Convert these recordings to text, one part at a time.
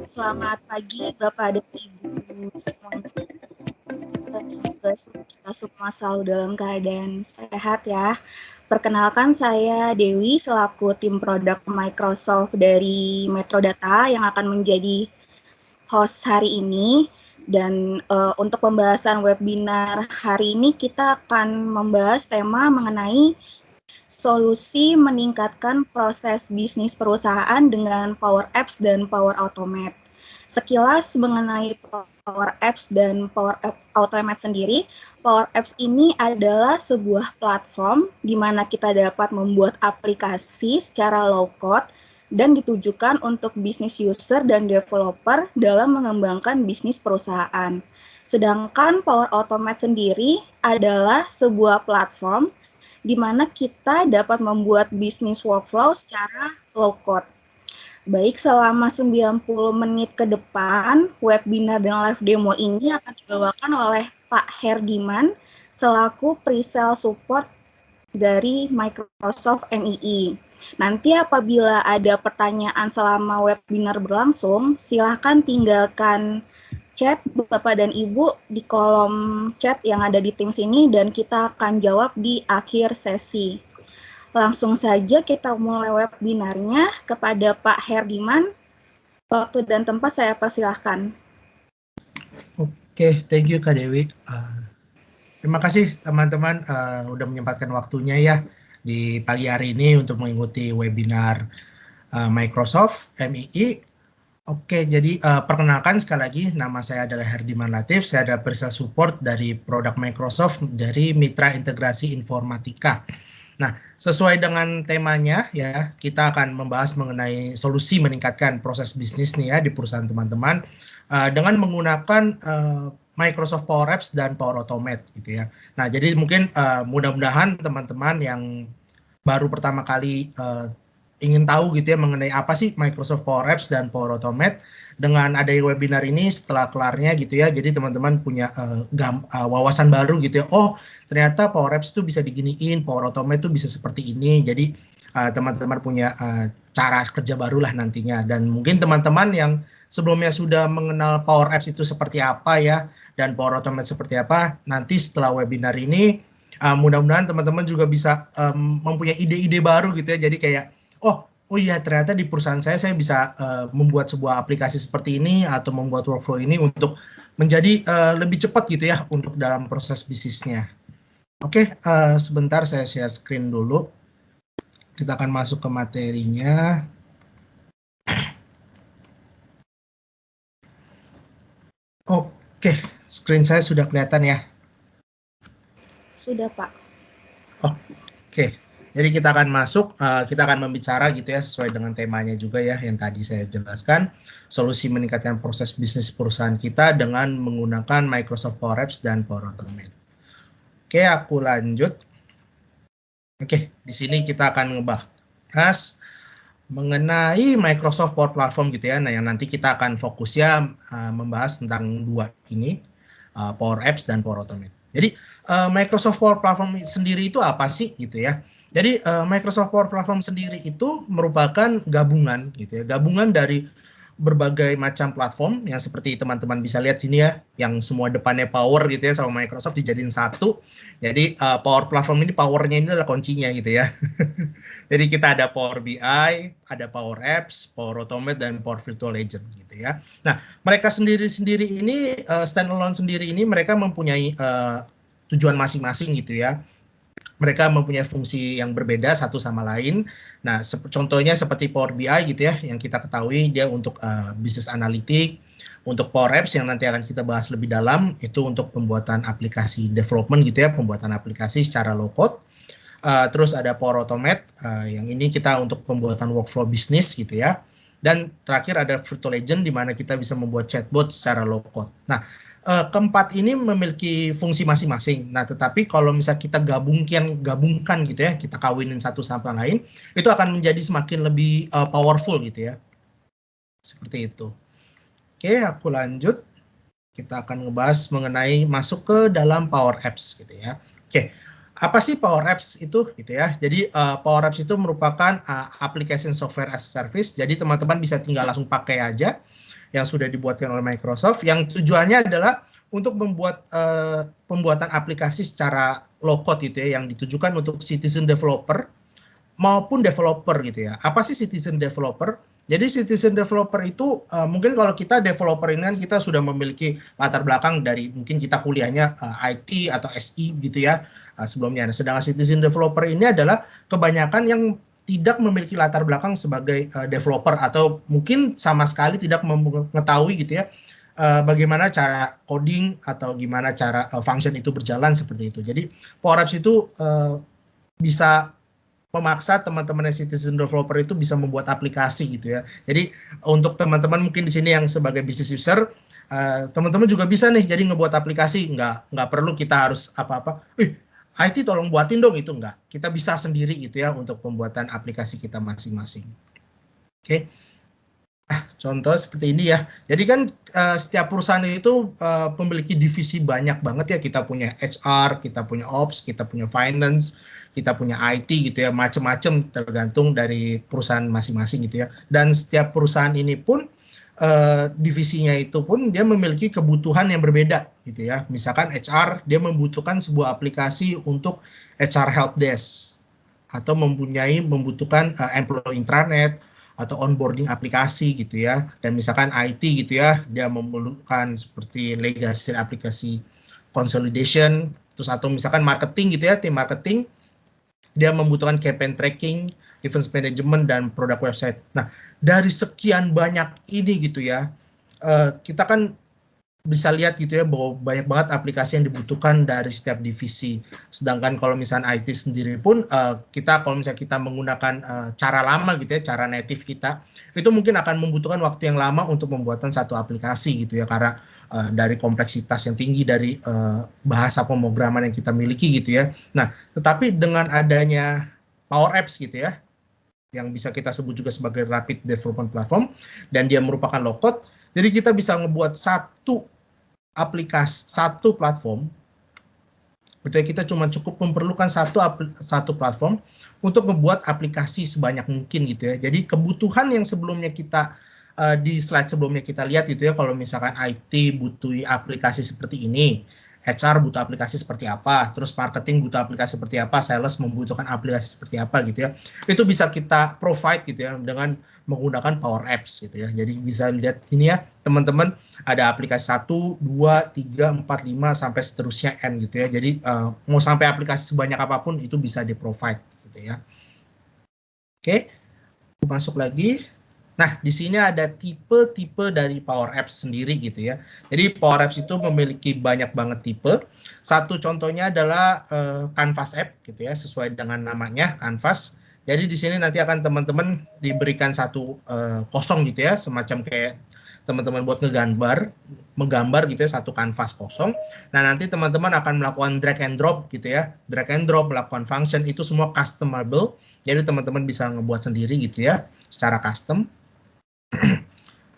Selamat pagi Bapak dan Ibu semuanya. Semoga kita semua selalu dalam keadaan sehat ya. Perkenalkan saya Dewi selaku tim produk Microsoft dari Metrodata yang akan menjadi host hari ini. Dan untuk pembahasan webinar hari ini kita akan membahas tema mengenai solusi meningkatkan proses bisnis perusahaan dengan Power Apps dan Power Automate. Sekilas mengenai Power Apps dan Power Automate sendiri, Power Apps ini adalah sebuah platform di mana kita dapat membuat aplikasi secara low code dan ditujukan untuk bisnis user dan developer dalam mengembangkan bisnis perusahaan. Sedangkan Power Automate sendiri adalah sebuah platform di mana kita dapat membuat bisnis workflow secara low code. Baik, selama 90 menit ke depan, webinar dan live demo ini akan dibawakan oleh Pak Herdiman selaku pre-sale support dari Microsoft MII. Nanti apabila ada pertanyaan selama webinar berlangsung, silahkan tinggalkan chat Bapak dan Ibu di kolom chat yang ada di Teams ini dan kita akan jawab di akhir sesi. Langsung saja kita mulai webinarnya kepada Pak Herdiman. Waktu dan tempat saya persilahkan. Oke, thank you Kak Dewi. Terima kasih teman-teman udah menyempatkan waktunya ya di pagi hari ini untuk mengikuti webinar Microsoft MII. Oke, jadi perkenalkan sekali lagi, nama saya adalah Herdiman Latif, saya adalah Pre-Sales Support dari produk Microsoft dari Mitra Integrasi Informatika. Nah, sesuai dengan temanya ya, kita akan membahas mengenai solusi meningkatkan proses bisnis nih ya di perusahaan teman-teman dengan menggunakan Microsoft Power Apps dan Power Automate gitu ya. Nah, jadi mungkin mudah-mudahan teman-teman yang baru pertama kali ingin tahu gitu ya mengenai apa sih Microsoft Power Apps dan Power Automate. Dengan adanya webinar ini setelah kelarnya gitu ya, jadi teman-teman punya wawasan baru gitu ya. Oh, ternyata Power Apps itu bisa diginiin, Power Automate itu bisa seperti ini. Jadi teman-teman punya cara kerja baru lah nantinya. Dan mungkin teman-teman yang sebelumnya sudah mengenal Power Apps itu seperti apa ya, dan Power Automate seperti apa, nanti setelah webinar ini mudah-mudahan teman-teman juga bisa mempunyai ide-ide baru gitu ya. Jadi kayak, oh iya ternyata di perusahaan saya bisa membuat sebuah aplikasi seperti ini atau membuat workflow ini untuk menjadi lebih cepat gitu ya untuk dalam proses bisnisnya. Oke, sebentar saya share screen dulu. Kita akan masuk ke materinya. Oke, screen saya sudah kelihatan ya? Sudah, Pak. Oke, jadi kita akan masuk, kita akan membicara gitu ya sesuai dengan temanya juga ya yang tadi saya jelaskan, solusi meningkatkan proses bisnis perusahaan kita dengan menggunakan Microsoft Power Apps dan Power Automate. Oke, aku lanjut. Oke, di sini kita akan ngebahas mengenai Microsoft Power Platform gitu ya. Nah, yang nanti kita akan fokusnya membahas tentang dua ini, Power Apps dan Power Automate. Jadi Microsoft Power Platform sendiri itu apa sih gitu ya? Jadi Microsoft Power Platform sendiri itu merupakan gabungan gitu ya, gabungan dari berbagai macam platform yang seperti teman-teman bisa lihat sini ya, yang semua depannya power gitu ya sama Microsoft dijadiin satu. Jadi Power Platform ini powernya ini adalah kuncinya gitu ya. Jadi kita ada Power BI, ada Power Apps, Power Automate, dan Power Virtual Agent gitu ya. Nah, mereka sendiri-sendiri ini, standalone sendiri ini mereka mempunyai tujuan masing-masing gitu ya. Mereka mempunyai fungsi yang berbeda satu sama lain. Nah, contohnya seperti Power BI gitu ya, yang kita ketahui dia untuk business analytic, untuk Power Apps yang nanti akan kita bahas lebih dalam, itu untuk pembuatan aplikasi development gitu ya, pembuatan aplikasi secara low code. Terus ada Power Automate, yang ini kita untuk pembuatan workflow bisnis gitu ya. Dan terakhir ada Virtual Agent di mana kita bisa membuat chatbot secara low code. Nah, keempat ini memiliki fungsi masing-masing. Nah, tetapi kalau misalnya kita gabungkan gitu ya, kita kawinin satu sama lain, itu akan menjadi semakin lebih powerful gitu ya. Seperti itu. Oke, aku lanjut. Kita akan ngebahas mengenai masuk ke dalam Power Apps gitu ya. Oke, apa sih Power Apps itu gitu ya? Jadi Power Apps itu merupakan application software as a service. Jadi teman-teman bisa tinggal langsung pakai aja. yang sudah dibuatkan oleh Microsoft, yang tujuannya adalah untuk membuat pembuatan aplikasi secara low code gitu ya, yang ditujukan untuk citizen developer maupun developer gitu ya. Apa sih citizen developer? Jadi citizen developer itu mungkin kalau kita developer ini kan kita sudah memiliki latar belakang dari mungkin kita kuliahnya IT atau SI gitu ya sebelumnya. Nah, sedangkan citizen developer ini adalah kebanyakan yang tidak memiliki latar belakang sebagai developer atau mungkin sama sekali tidak mengetahui gitu ya bagaimana cara coding atau gimana cara function itu berjalan seperti itu. Jadi Power Apps itu bisa memaksa teman-teman citizen developer itu bisa membuat aplikasi gitu ya. Jadi untuk teman-teman mungkin di sini yang sebagai business user, teman-teman juga bisa nih jadi ngebuat aplikasi, nggak perlu kita harus apa-apa. IT tolong buatin dong, itu enggak. Kita bisa sendiri gitu ya untuk pembuatan aplikasi kita masing-masing. Oke. Contoh seperti ini ya. Jadi kan setiap perusahaan itu memiliki divisi banyak banget ya. Kita punya HR, kita punya Ops, kita punya Finance, kita punya IT gitu ya. Macam-macam tergantung dari perusahaan masing-masing gitu ya. Dan setiap perusahaan ini pun divisinya itu pun dia memiliki kebutuhan yang berbeda gitu ya. Misalkan HR dia membutuhkan sebuah aplikasi untuk HR help desk atau membutuhkan employee intranet atau onboarding aplikasi gitu ya. Dan misalkan IT gitu ya, dia memerlukan seperti legacy aplikasi consolidation, terus atau misalkan marketing gitu ya, tim marketing dia membutuhkan campaign tracking, events management dan produk website. Nah, dari sekian banyak ini gitu ya, kita kan bisa lihat gitu ya bahwa banyak banget aplikasi yang dibutuhkan dari setiap divisi. Sedangkan kalau misalnya IT sendiri pun kita kalau misalnya kita menggunakan cara lama gitu ya, cara native kita, itu mungkin akan membutuhkan waktu yang lama untuk pembuatan satu aplikasi gitu ya, karena dari kompleksitas yang tinggi dari bahasa pemrograman yang kita miliki gitu ya. Nah, tetapi dengan adanya Power Apps gitu ya, yang bisa kita sebut juga sebagai Rapid Development Platform, dan dia merupakan low code, jadi kita bisa ngebuat satu aplikasi, satu platform, gitu ya, kita cuma cukup memerlukan satu platform untuk membuat aplikasi sebanyak mungkin gitu ya. Jadi kebutuhan yang sebelumnya kita di slide sebelumnya kita lihat gitu ya, kalau misalkan IT butuh aplikasi seperti ini, HR butuh aplikasi seperti apa, terus marketing butuh aplikasi seperti apa, sales membutuhkan aplikasi seperti apa gitu ya. Itu bisa kita provide gitu ya dengan menggunakan Power Apps gitu ya. Jadi bisa lihat ini ya teman-teman, ada aplikasi 1, 2, 3, 4, 5 sampai seterusnya N gitu ya. Jadi mau sampai aplikasi sebanyak apapun itu bisa di-provide gitu ya. Oke, masuk lagi. Nah, di sini ada tipe-tipe dari Power Apps sendiri gitu ya. Jadi Power Apps itu memiliki banyak banget tipe. Satu contohnya adalah Canvas App gitu ya, sesuai dengan namanya Canvas. Jadi di sini nanti akan teman-teman diberikan satu kosong gitu ya, semacam kayak teman-teman buat menggambar gitu ya, satu kanvas kosong. Nah, nanti teman-teman akan melakukan drag and drop gitu ya. Drag and drop, melakukan function, itu semua customable. Jadi teman-teman bisa ngebuat sendiri gitu ya, secara custom.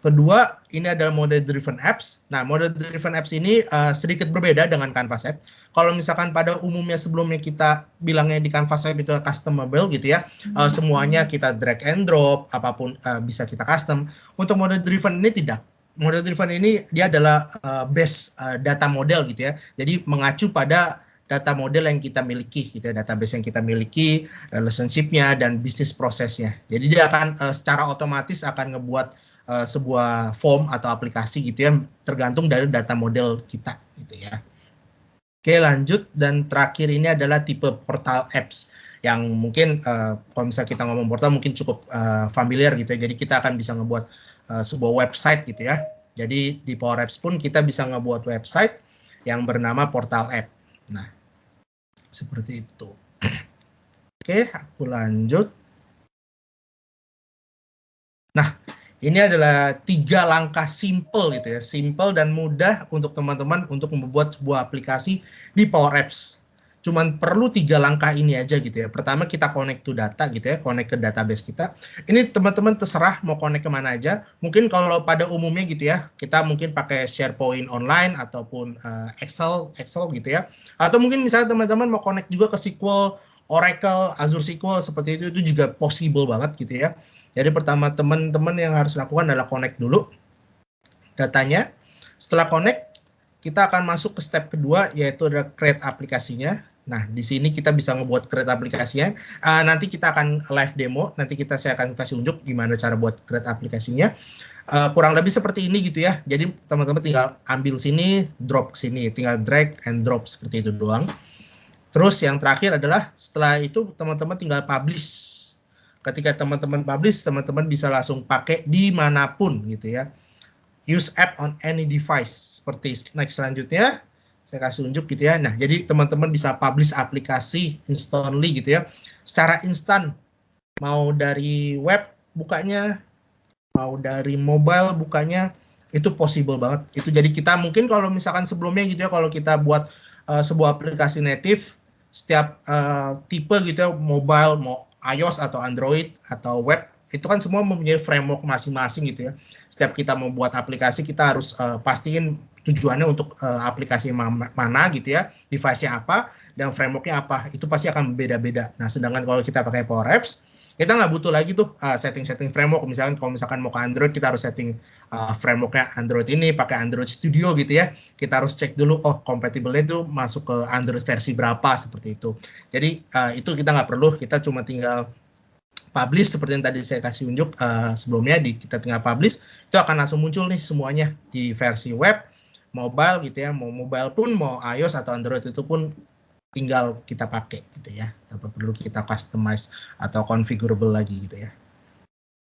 Kedua, ini adalah model driven apps. Nah, model driven apps ini sedikit berbeda dengan Canvas app. Kalau misalkan pada umumnya sebelumnya kita bilangnya di Canvas app itu customable gitu ya, semuanya kita drag and drop, apapun bisa kita custom. Untuk model driven ini tidak. Model driven ini dia adalah base data model gitu ya. Jadi mengacu pada data model yang kita miliki gitu ya, database yang kita miliki, relationship-nya dan bisnis prosesnya. Jadi dia akan secara otomatis akan ngebuat sebuah form atau aplikasi gitu ya, tergantung dari data model kita gitu ya. Oke, lanjut. Dan terakhir ini adalah tipe portal apps yang mungkin kalau misalnya kita ngomong portal mungkin cukup familiar gitu ya. Jadi kita akan bisa ngebuat sebuah website gitu ya. Jadi di Power Apps pun kita bisa ngebuat website yang bernama portal app. Nah, seperti itu. Oke, aku lanjut. Nah, ini adalah 3 langkah simple gitu ya, simple dan mudah untuk teman-teman untuk membuat sebuah aplikasi di Power Apps. Cuman perlu 3 langkah ini aja gitu ya. Pertama kita connect to data gitu ya, connect ke database kita. Ini teman-teman terserah mau connect kemana aja. Mungkin kalau pada umumnya gitu ya, kita mungkin pakai SharePoint online ataupun Excel gitu ya. Atau mungkin misalnya teman-teman mau connect juga ke SQL, Oracle, Azure SQL seperti itu juga possible banget gitu ya. Jadi pertama teman-teman yang harus lakukan adalah connect dulu. datanya. Setelah connect, kita akan masuk ke step kedua, yaitu adalah create aplikasinya. Nah, di sini kita bisa ngebuat create aplikasinya. Nanti kita akan live demo, saya akan kasih unjuk gimana cara buat create aplikasinya. Kurang lebih seperti ini gitu ya. Jadi teman-teman tinggal ambil sini, drop ke sini, tinggal drag and drop seperti itu doang. Terus yang terakhir adalah setelah itu teman-teman tinggal publish. Ketika teman-teman publish, teman-teman bisa langsung pakai dimanapun gitu ya. Use app on any device. Seperti next selanjutnya, saya kasih unjuk gitu ya. Nah, jadi teman-teman bisa publish aplikasi instantly gitu ya. Secara instan, mau dari web bukanya, mau dari mobile bukanya, itu possible banget. Itu jadi kita mungkin kalau misalkan sebelumnya gitu ya, kalau kita buat sebuah aplikasi native, setiap tipe gitu ya, mobile, mau iOS atau Android atau web, itu kan semua mempunyai framework masing-masing gitu ya. Setiap kita membuat aplikasi, kita harus pastiin tujuannya untuk aplikasi mana gitu ya, device-nya apa, dan framework-nya apa. Itu pasti akan beda-beda. Nah, sedangkan kalau kita pakai Power Apps, kita nggak butuh lagi tuh setting-setting framework. Misalkan kalau misalkan mau ke Android, kita harus setting frameworknya Android ini, pakai Android Studio gitu ya. Kita harus cek dulu, oh kompatibelnya itu masuk ke Android versi berapa, seperti itu. Jadi itu kita nggak perlu, kita cuma tinggal publish seperti yang tadi saya kasih unjuk sebelumnya, kita tinggal publish, itu akan langsung muncul nih semuanya di versi web, mobile gitu ya, mau mobile pun, mau iOS atau Android itu pun tinggal kita pakai gitu ya, tanpa perlu kita customize atau configurable lagi gitu ya.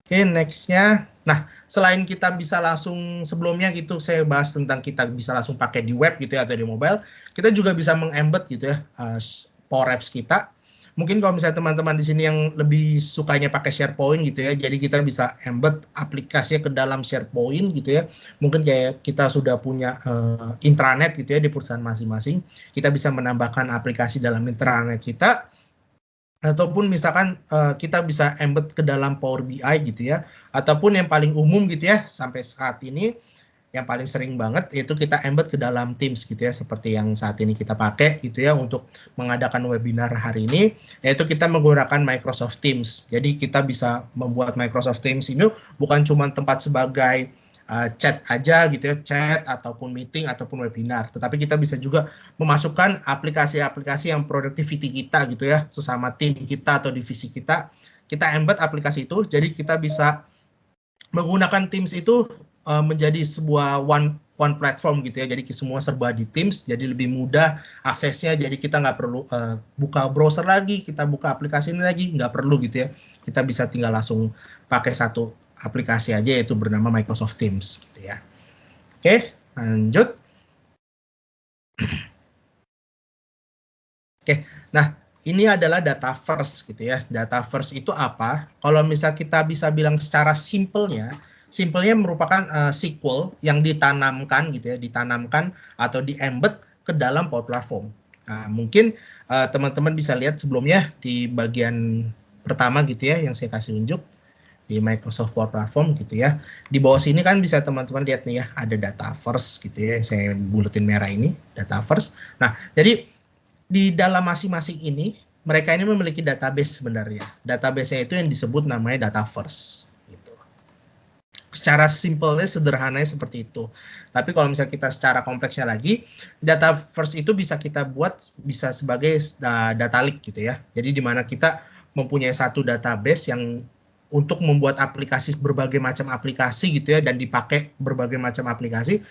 Oke, nextnya, nah selain kita bisa langsung, sebelumnya gitu saya bahas tentang kita bisa langsung pakai di web gitu ya atau di mobile, kita juga bisa meng-embed gitu ya Power Apps kita. Mungkin kalau misalnya teman-teman di sini yang lebih sukanya pakai SharePoint gitu ya, jadi kita bisa embed aplikasinya ke dalam SharePoint gitu ya. Mungkin kayak kita sudah punya intranet gitu ya di perusahaan masing-masing, kita bisa menambahkan aplikasi dalam intranet kita, ataupun misalkan kita bisa embed ke dalam Power BI gitu ya, ataupun yang paling umum gitu ya sampai saat ini, yang paling sering banget itu kita embed ke dalam Teams gitu ya, seperti yang saat ini kita pakai gitu ya untuk mengadakan webinar hari ini, yaitu kita menggunakan Microsoft Teams. Jadi kita bisa membuat Microsoft Teams ini bukan cuma tempat sebagai chat aja gitu ya, chat ataupun meeting ataupun webinar, tetapi kita bisa juga memasukkan aplikasi-aplikasi yang productivity kita gitu ya, sesama tim kita atau divisi kita embed aplikasi itu, jadi kita bisa menggunakan Teams itu menjadi sebuah one platform gitu ya, jadi semua serba di Teams, jadi lebih mudah aksesnya, jadi kita nggak perlu buka browser lagi, kita buka aplikasi ini lagi, nggak perlu gitu ya, kita bisa tinggal langsung pakai satu aplikasi aja, yaitu bernama Microsoft Teams gitu ya. Oke, lanjut. Oke, nah ini adalah Dataverse gitu ya. Dataverse itu apa? Kalau misal kita bisa bilang secara simpelnya merupakan SQL yang ditanamkan gitu ya, ditanamkan atau di-embed ke dalam Power Platform. Nah, mungkin teman-teman bisa lihat sebelumnya di bagian pertama gitu ya, yang saya kasih unjuk di Microsoft Power Platform gitu ya. Di bawah sini kan bisa teman-teman lihat nih ya, ada Dataverse gitu ya, saya buletin merah ini, Dataverse. Nah, jadi di dalam masing-masing ini, mereka ini memiliki database sebenarnya. Database-nya itu yang disebut namanya Dataverse. Gitu. Secara simpelnya, sederhananya seperti itu. Tapi kalau misalnya kita secara kompleksnya lagi, Dataverse itu bisa kita buat bisa sebagai data lake gitu ya. Jadi di mana kita mempunyai satu database yang untuk membuat aplikasi, berbagai macam aplikasi gitu ya, dan dipakai berbagai macam aplikasi,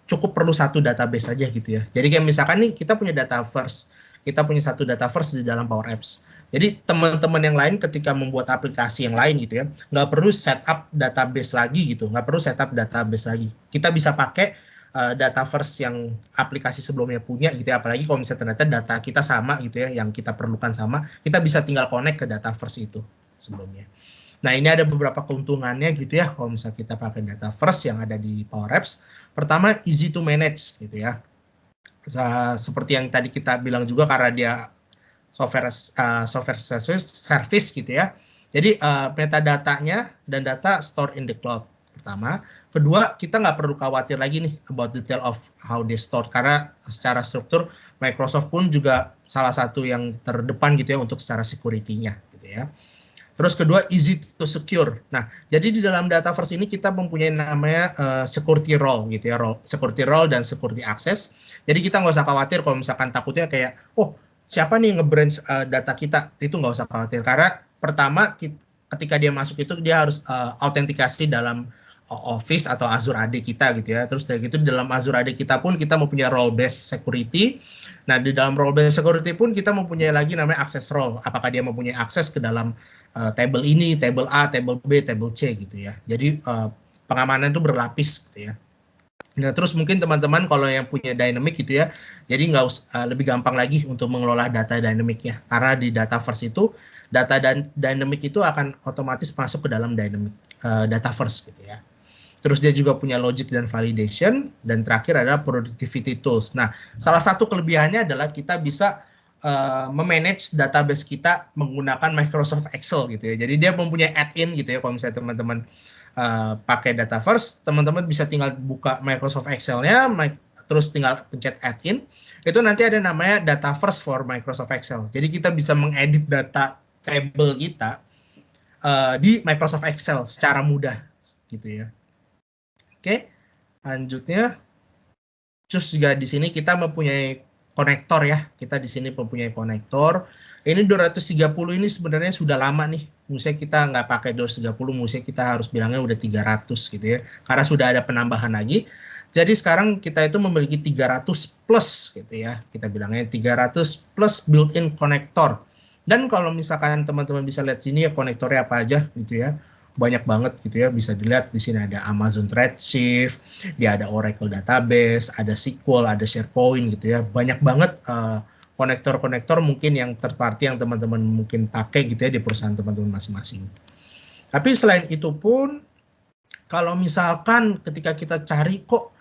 cukup perlu satu database saja gitu ya. Jadi kayak misalkan nih kita punya Dataverse, kita punya satu Dataverse di dalam Power Apps. Jadi teman-teman yang lain ketika membuat aplikasi yang lain gitu ya, nggak perlu setup database lagi gitu, nggak perlu setup database lagi. Kita bisa pakai Dataverse yang aplikasi sebelumnya punya gitu ya, apalagi kalau misalnya ternyata data kita sama gitu ya, yang kita perlukan sama, kita bisa tinggal connect ke Dataverse itu sebelumnya. Nah, ini ada beberapa keuntungannya gitu ya kalau misalnya kita pakai Dataverse yang ada di Power Apps. Pertama, easy to manage gitu ya. Seperti yang tadi kita bilang juga, karena dia software service gitu ya. Jadi metadatanya dan data store in the cloud pertama. Kedua, kita nggak perlu khawatir lagi nih about detail of how they store, karena secara struktur Microsoft pun juga salah satu yang terdepan gitu ya untuk secara security-nya gitu ya. Terus kedua, easy to secure. Nah, jadi di dalam Dataverse ini kita mempunyai namanya security role gitu ya, security role dan security access. Jadi kita nggak usah khawatir kalau misalkan takutnya kayak, oh siapa nih nge-branch data kita, itu nggak usah khawatir. Karena pertama, ketika dia masuk itu dia harus autentikasi dalam Office atau Azure AD kita gitu ya. Terus dari gitu di dalam Azure AD kita pun kita mempunyai role based security. Nah, di dalam role based security pun kita mempunyai lagi namanya access role. Apakah dia mempunyai akses ke dalam table ini, table A, table B, table C gitu ya. Jadi pengamanan itu berlapis gitu ya. Nah, terus mungkin teman-teman kalau yang punya dynamic gitu ya, jadi nggak usah lebih gampang lagi untuk mengelola data dynamicnya. Karena di Dataverse itu, data dan dynamic itu akan otomatis masuk ke dalam dynamic Dataverse gitu ya. Terus dia juga punya logic dan validation, dan terakhir adalah productivity tools. Nah, salah satu kelebihannya adalah kita bisa memanage database kita menggunakan Microsoft Excel gitu ya. Jadi dia mempunyai add-in gitu ya. Kalau misalnya teman-teman pakai Dataverse, teman-teman bisa tinggal buka Microsoft Excel-nya, terus tinggal pencet add-in. Itu nanti ada namanya Dataverse for Microsoft Excel. Jadi kita bisa mengedit data table kita di Microsoft Excel secara mudah gitu ya. Oke, lanjutnya, terus juga di sini kita mempunyai konektor ya. Kita di sini mempunyai konektor. Ini 230 ini sebenarnya sudah lama nih. Maksudnya kita nggak pakai 230, maksudnya kita harus bilangnya udah 300 gitu ya. Karena sudah ada penambahan lagi. Jadi sekarang kita itu memiliki 300 plus gitu ya. Kita bilangnya 300 plus built-in konektor. Dan kalau misalkan teman-teman bisa lihat sini ya konektornya apa aja gitu ya. Banyak banget gitu ya, bisa dilihat di sini ada Amazon Redshift, dia ada Oracle Database, ada SQL, ada SharePoint gitu ya, banyak banget konektor-konektor mungkin yang third party yang teman-teman mungkin pakai gitu ya di perusahaan teman-teman masing-masing. Tapi selain itu pun, kalau misalkan ketika kita cari kok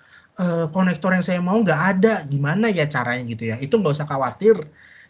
konektor yang saya mau nggak ada, gimana ya caranya gitu ya, itu nggak usah khawatir,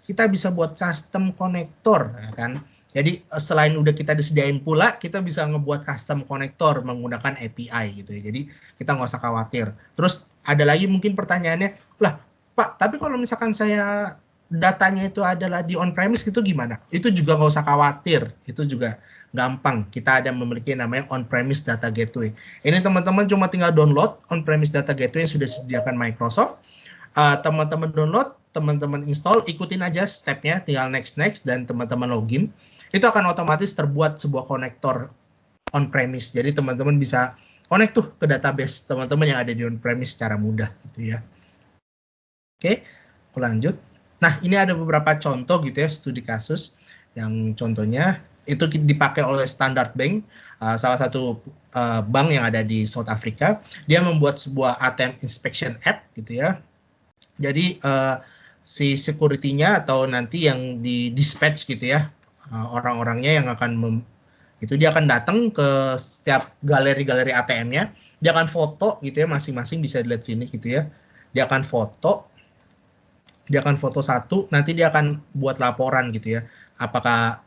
kita bisa buat custom konektor ya kan. Jadi selain udah kita disediain pula, kita bisa ngebuat custom konektor menggunakan API gitu ya. Jadi kita nggak usah khawatir. Terus ada lagi mungkin pertanyaannya, lah Pak, tapi kalau misalkan saya datanya itu adalah di on-premise itu gimana? Itu juga nggak usah khawatir. Itu juga gampang. Kita ada memiliki namanya on-premise data gateway. Ini teman-teman cuma tinggal download on-premise data gateway yang sudah disediakan Microsoft. Teman-teman download, teman-teman install, ikutin aja stepnya, tinggal next, dan teman-teman login. Itu akan otomatis terbuat sebuah konektor on-premise. Jadi teman-teman bisa connect tuh ke database teman-teman yang ada di on-premise secara mudah gitu ya. Oke, aku lanjut. Nah, ini ada beberapa contoh gitu ya, studi kasus yang contohnya itu dipakai oleh Standard Bank, salah satu bank yang ada di South Africa. Dia membuat sebuah ATM inspection app gitu ya. Jadi si security-nya atau nanti yang di dispatch gitu ya, orang-orangnya yang akan itu dia akan datang ke setiap galeri-galeri ATM-nya, dia akan foto gitu ya, masing-masing bisa dilihat sini gitu ya. Dia akan foto satu, nanti dia akan buat laporan gitu ya. Apakah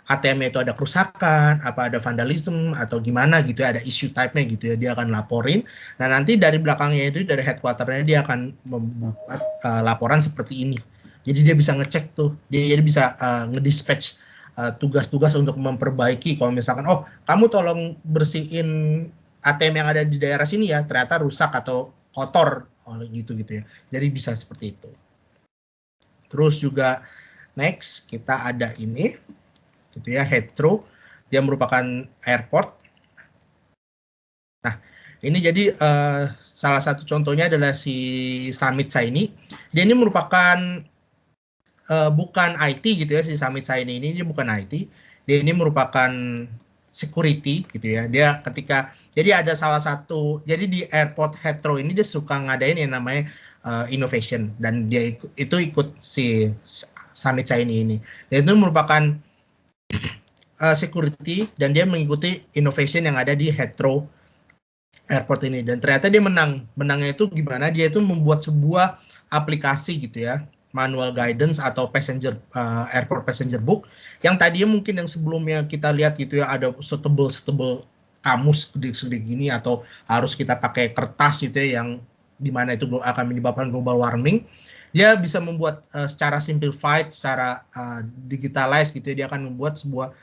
ATM-nya itu ada kerusakan, apa ada vandalism atau gimana gitu ya, ada issue type-nya gitu ya, dia akan laporin. Nah, nanti dari belakangnya itu, dari headquarter-nya dia akan membuat laporan seperti ini. Jadi dia bisa ngecek tuh, dia jadi bisa ngedispatch tugas-tugas untuk memperbaiki. Kalau misalkan, oh kamu tolong bersihin ATM yang ada di daerah sini ya, ternyata rusak atau kotor, gitu ya. Jadi bisa seperti itu. Terus juga next kita ada ini, gitu ya, Heathrow, dia merupakan airport. Nah, ini jadi salah satu contohnya adalah si Samit Saini. Dia ini merupakan bukan IT gitu ya, si Samit Saini ini dia bukan IT. Dia ini merupakan security gitu ya. Dia ketika jadi ada salah satu, jadi di airport Heathrow ini dia suka ngadain yang namanya innovation, dan dia ikut si Samit Saini ini. Dan itu merupakan security, dan dia mengikuti innovation yang ada di Heathrow Airport ini, dan ternyata dia menangnya itu gimana, dia itu membuat sebuah aplikasi gitu ya, manual guidance atau airport passenger book, yang tadinya mungkin yang sebelumnya kita lihat gitu ya, ada setebel kamus gede gini, atau harus kita pakai kertas gitu ya, yang dimana itu akan menyebabkan global warming. Dia bisa membuat secara simplified, secara digitalized gitu ya, dia akan membuat sebuah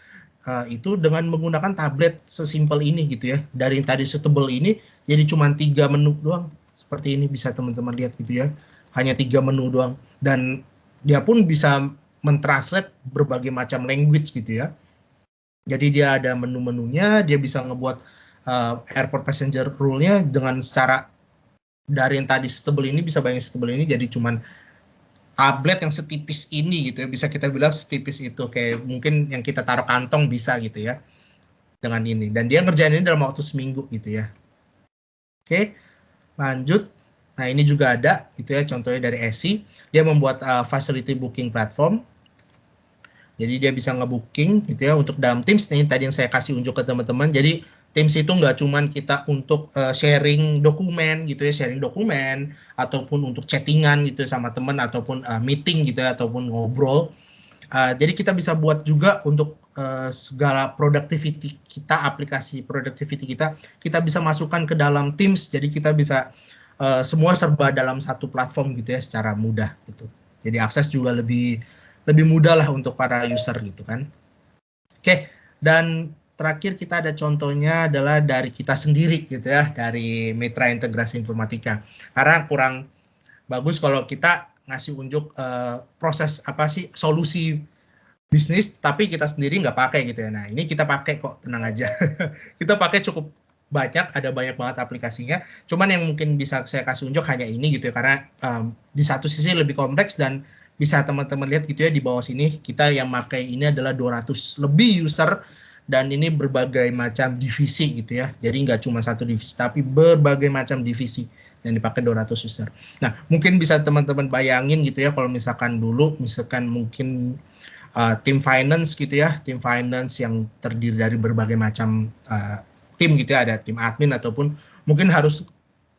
itu dengan menggunakan tablet sesimpel ini gitu ya. Dari yang tadi suitable ini jadi cuma 3 menu doang. Seperti ini bisa teman-teman lihat gitu ya. Hanya 3 menu doang. Dan dia pun bisa mentranslate berbagai macam language gitu ya. Jadi dia ada menu-menunya, dia bisa ngebuat airport passenger rule-nya dengan secara dari yang tadi suitable ini bisa bayangin suitable ini jadi cuman tablet yang setipis ini gitu ya, bisa kita bilang setipis itu, kayak mungkin yang kita taruh kantong bisa gitu ya dengan ini, dan dia ngerjain ini dalam waktu seminggu gitu ya. Oke, lanjut. Nah ini juga ada gitu ya, contohnya dari Esi, dia membuat facility booking platform. Jadi dia bisa ngebooking gitu ya untuk dalam Teams nih, tadi yang saya kasih unjuk ke teman-teman. Jadi Teams itu nggak cuman kita untuk sharing dokumen gitu ya, sharing dokumen ataupun untuk chattingan gitu ya sama teman ataupun meeting gitu ya ataupun ngobrol. Jadi kita bisa buat juga untuk segala productivity kita, aplikasi productivity kita bisa masukkan ke dalam Teams. Jadi kita bisa semua serba dalam satu platform gitu ya secara mudah gitu. Jadi akses juga lebih mudah lah untuk para user gitu kan. Oke, dan terakhir kita ada contohnya adalah dari kita sendiri gitu ya, dari Mitra Integrasi Informatika. Karena kurang bagus kalau kita ngasih unjuk proses apa sih solusi bisnis tapi kita sendiri nggak pakai gitu ya. Nah ini kita pakai kok, tenang aja. Kita pakai cukup banyak, ada banyak banget aplikasinya. Cuman yang mungkin bisa saya kasih unjuk hanya ini gitu ya, karena di satu sisi lebih kompleks dan bisa teman-teman lihat gitu ya di bawah sini, kita yang pakai ini adalah 200 lebih user dan ini berbagai macam divisi gitu ya. Jadi nggak cuma satu divisi tapi berbagai macam divisi yang dipakai 200 user. Nah mungkin bisa teman-teman bayangin gitu ya, kalau misalkan dulu misalkan mungkin tim finance gitu ya, tim finance yang terdiri dari berbagai macam tim gitu ya, ada tim admin ataupun mungkin harus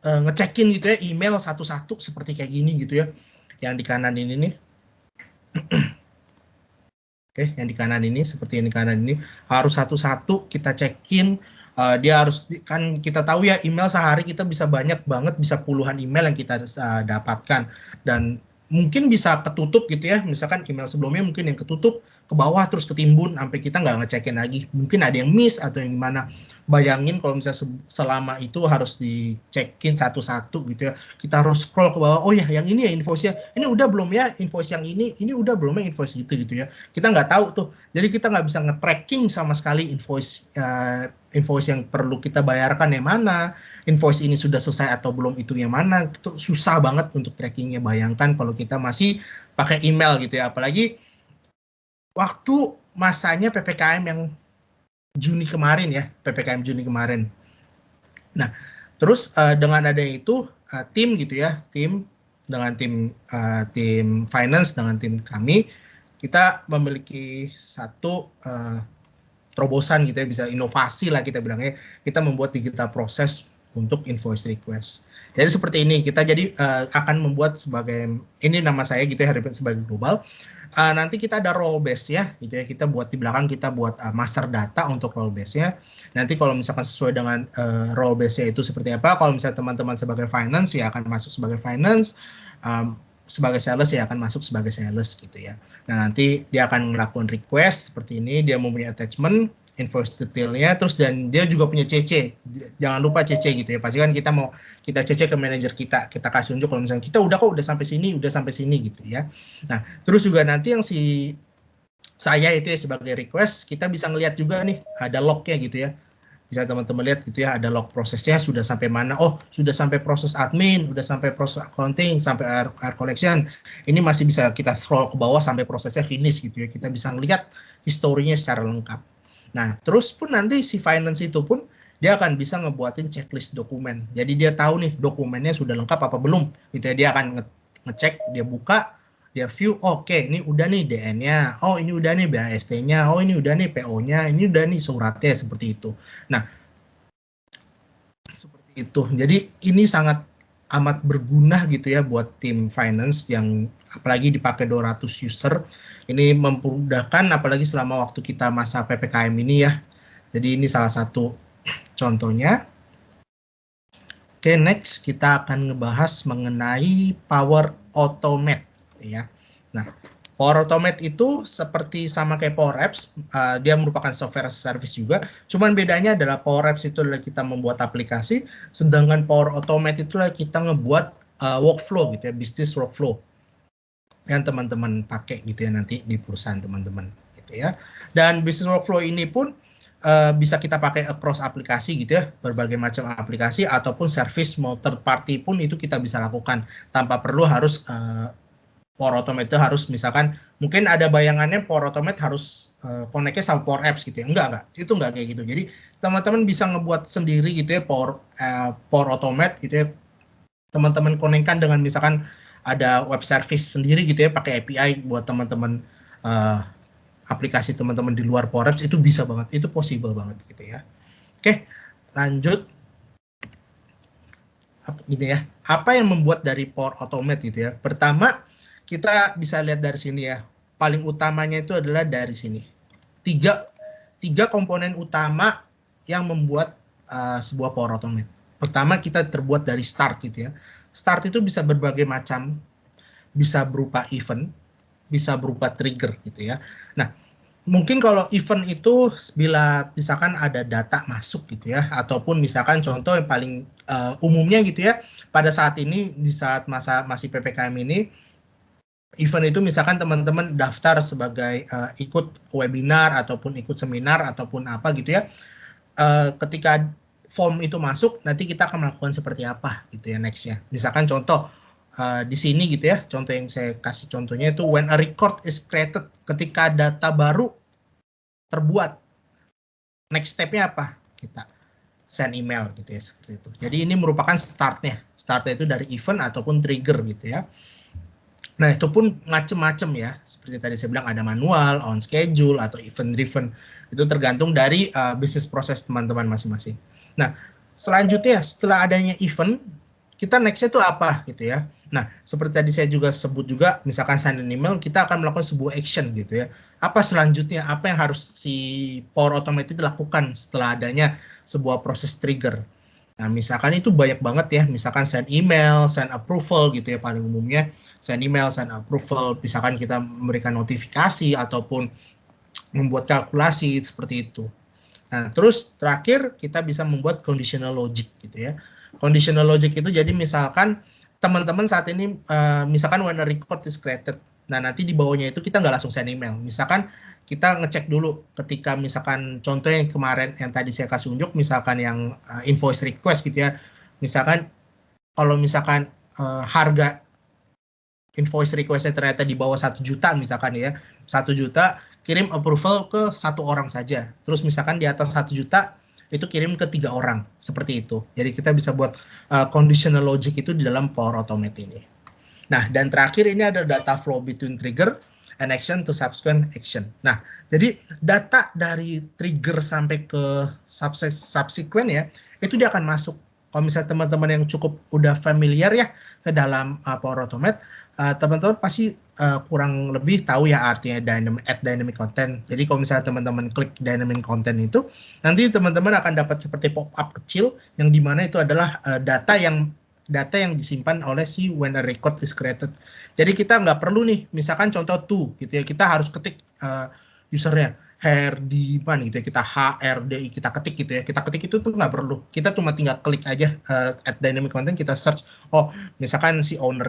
ngecekin gitu ya email satu-satu seperti kayak gini gitu ya, yang di kanan ini nih. Oke, yang di kanan ini seperti yang di kanan ini harus satu-satu kita cekin. Dia harus kan kita tahu ya email sehari kita bisa banyak banget, bisa puluhan email yang kita dapatkan dan mungkin bisa ketutup gitu ya, misalkan email sebelumnya mungkin yang ketutup ke bawah terus ketimbun sampai kita nggak ngecekin lagi, mungkin ada yang miss atau yang gimana. Bayangin kalau misalnya selama itu harus dicekin satu-satu gitu ya, kita harus scroll ke bawah, oh ya yang ini ya invoice-nya, ini udah belum ya invoice yang ini udah belum ya invoice gitu ya, kita nggak tahu tuh, jadi kita nggak bisa nge-tracking sama sekali invoice yang perlu kita bayarkan yang mana, invoice ini sudah selesai atau belum itu yang mana, itu susah banget untuk trackingnya. Bayangkan kalau kita masih pakai email gitu ya, apalagi waktu masanya PPKM yang Juni kemarin ya, PPKM Juni kemarin. Nah, terus dengan adanya itu tim gitu ya, tim dengan tim finance dengan tim kami, kita memiliki satu terobosan gitu ya, bisa inovasi lah kita bilangnya, kita membuat digital proses untuk invoice request. Jadi seperti ini, kita jadi akan membuat sebagai, ini nama saya gitu ya, sebagai global. Nanti kita ada role base ya, gitu ya, kita buat di belakang, kita buat master data untuk role base-nya. Nanti kalau misalkan sesuai dengan role base-nya itu seperti apa, kalau misalnya teman-teman sebagai finance ya akan masuk sebagai finance, sebagai sales ya akan masuk sebagai sales gitu ya. Nah nanti dia akan melakukan request seperti ini, dia mempunyai attachment, invoice detailnya, terus dan dia juga punya CC, jangan lupa CC gitu ya, pasti kan kita mau kita CC ke manajer kita kasih unjuk kalau misalnya kita udah sampai sini gitu ya. Nah terus juga nanti yang saya itu ya sebagai request, kita bisa ngelihat juga nih ada lognya gitu ya, bisa teman-teman lihat gitu ya, ada log prosesnya sudah sampai mana, oh sudah sampai proses admin, sudah sampai proses accounting, sampai air collection, ini masih bisa kita scroll ke bawah sampai prosesnya finish gitu ya, kita bisa ngelihat historinya secara lengkap. Nah terus pun nanti si finance itu pun dia akan bisa ngebuatin checklist dokumen, jadi dia tahu nih dokumennya sudah lengkap apa belum gitu ya, dia akan ngecek, dia buka, dia view, oke ini udah nih DN-nya, oh ini udah nih BAST-nya, oh ini udah nih PO-nya, ini udah nih suratnya, seperti itu. Nah seperti itu, jadi ini sangat amat berguna gitu ya buat tim finance yang apalagi dipakai 200 user, ini memudahkan apalagi selama waktu kita masa PPKM ini ya. Jadi ini salah satu contohnya. Oke, next kita akan ngebahas mengenai Power Automate ya. Nah, Power Automate itu seperti sama kayak Power Apps, dia merupakan software service juga. Cuman bedanya adalah Power Apps itu adalah kita membuat aplikasi, sedangkan Power Automate itu adalah kita ngebuat workflow gitu ya, business workflow yang teman-teman pakai gitu ya nanti di perusahaan teman-teman gitu ya. Dan business workflow ini pun bisa kita pakai across aplikasi gitu ya, berbagai macam aplikasi ataupun service mau third party pun itu kita bisa lakukan tanpa perlu harus Power Automate itu harus misalkan mungkin ada bayangannya Power Automate harus connect-nya sama Power Apps gitu ya. Enggak, itu enggak kayak gitu. Jadi teman-teman bisa ngebuat sendiri gitu ya Power Automate gitu ya. Teman-teman connect-kan dengan misalkan ada web service sendiri gitu ya, pakai API buat teman-teman aplikasi teman-teman di luar Power Apps itu bisa banget, itu possible banget gitu ya. Oke, lanjut. Gitu ya. Apa yang membuat dari Power Automate gitu ya? Pertama, kita bisa lihat dari sini ya. Paling utamanya itu adalah dari sini. Tiga komponen utama yang membuat sebuah Power Automate. Pertama, kita terbuat dari start gitu ya. Start itu bisa berbagai macam, bisa berupa event, bisa berupa trigger gitu ya. Nah, mungkin kalau event itu bila misalkan ada data masuk gitu ya, ataupun misalkan contoh yang paling umumnya gitu ya, pada saat ini di saat masa masih PPKM ini, event itu misalkan teman-teman daftar sebagai ikut webinar ataupun ikut seminar ataupun apa gitu ya, ketika form itu masuk, nanti kita akan melakukan seperti apa gitu ya nextnya. Misalkan contoh di sini gitu ya, contoh yang saya kasih contohnya itu when a record is created, ketika data baru terbuat, next step-nya apa? Kita send email gitu ya, seperti itu. Jadi ini merupakan startnya itu dari event ataupun trigger gitu ya. Nah itu pun macem-macem ya, seperti tadi saya bilang ada manual, on schedule, atau event driven. Itu tergantung dari bisnis proses teman-teman masing-masing. Nah selanjutnya setelah adanya event, kita next-nya itu apa gitu ya. Nah seperti tadi saya juga sebut juga, misalkan send an email, kita akan melakukan sebuah action gitu ya. Apa selanjutnya, apa yang harus si Power Automate itu lakukan setelah adanya sebuah proses trigger. Nah, misalkan itu banyak banget ya, misalkan send email, send approval gitu ya paling umumnya, send email, send approval, misalkan kita memberikan notifikasi ataupun membuat kalkulasi seperti itu. Nah, terus terakhir kita bisa membuat conditional logic gitu ya. Conditional logic itu jadi misalkan teman-teman saat ini misalkan when a record is created. Nah, nanti di bawahnya itu kita nggak langsung send email. Misalkan kita ngecek dulu ketika misalkan contoh yang kemarin yang tadi saya kasih unjuk, misalkan yang invoice request gitu ya. Misalkan kalau misalkan harga invoice request-nya ternyata di bawah 1 juta misalkan ya, 1 juta kirim approval ke satu orang saja. Terus misalkan di atas 1 juta itu kirim ke 3 orang, seperti itu. Jadi kita bisa buat conditional logic itu di dalam Power Automate ini. Nah, dan terakhir ini ada data flow between trigger and action to subsequent action. Nah, jadi data dari trigger sampai ke subsequent ya, itu dia akan masuk. Kalau misalnya teman-teman yang cukup udah familiar ya ke dalam Power Automate, teman-teman pasti kurang lebih tahu ya artinya dynamic content. Jadi kalau misalnya teman-teman klik dynamic content itu, nanti teman-teman akan dapat seperti pop-up kecil yang dimana itu adalah data yang disimpan oleh si when a record is created. Jadi kita nggak perlu nih, misalkan contoh to gitu ya, kita harus ketik usernya Herdiman gitu ya, kita HRDI kita ketik gitu ya, kita ketik itu tuh nggak perlu, kita cuma tinggal klik aja at dynamic content, kita search, oh misalkan si owner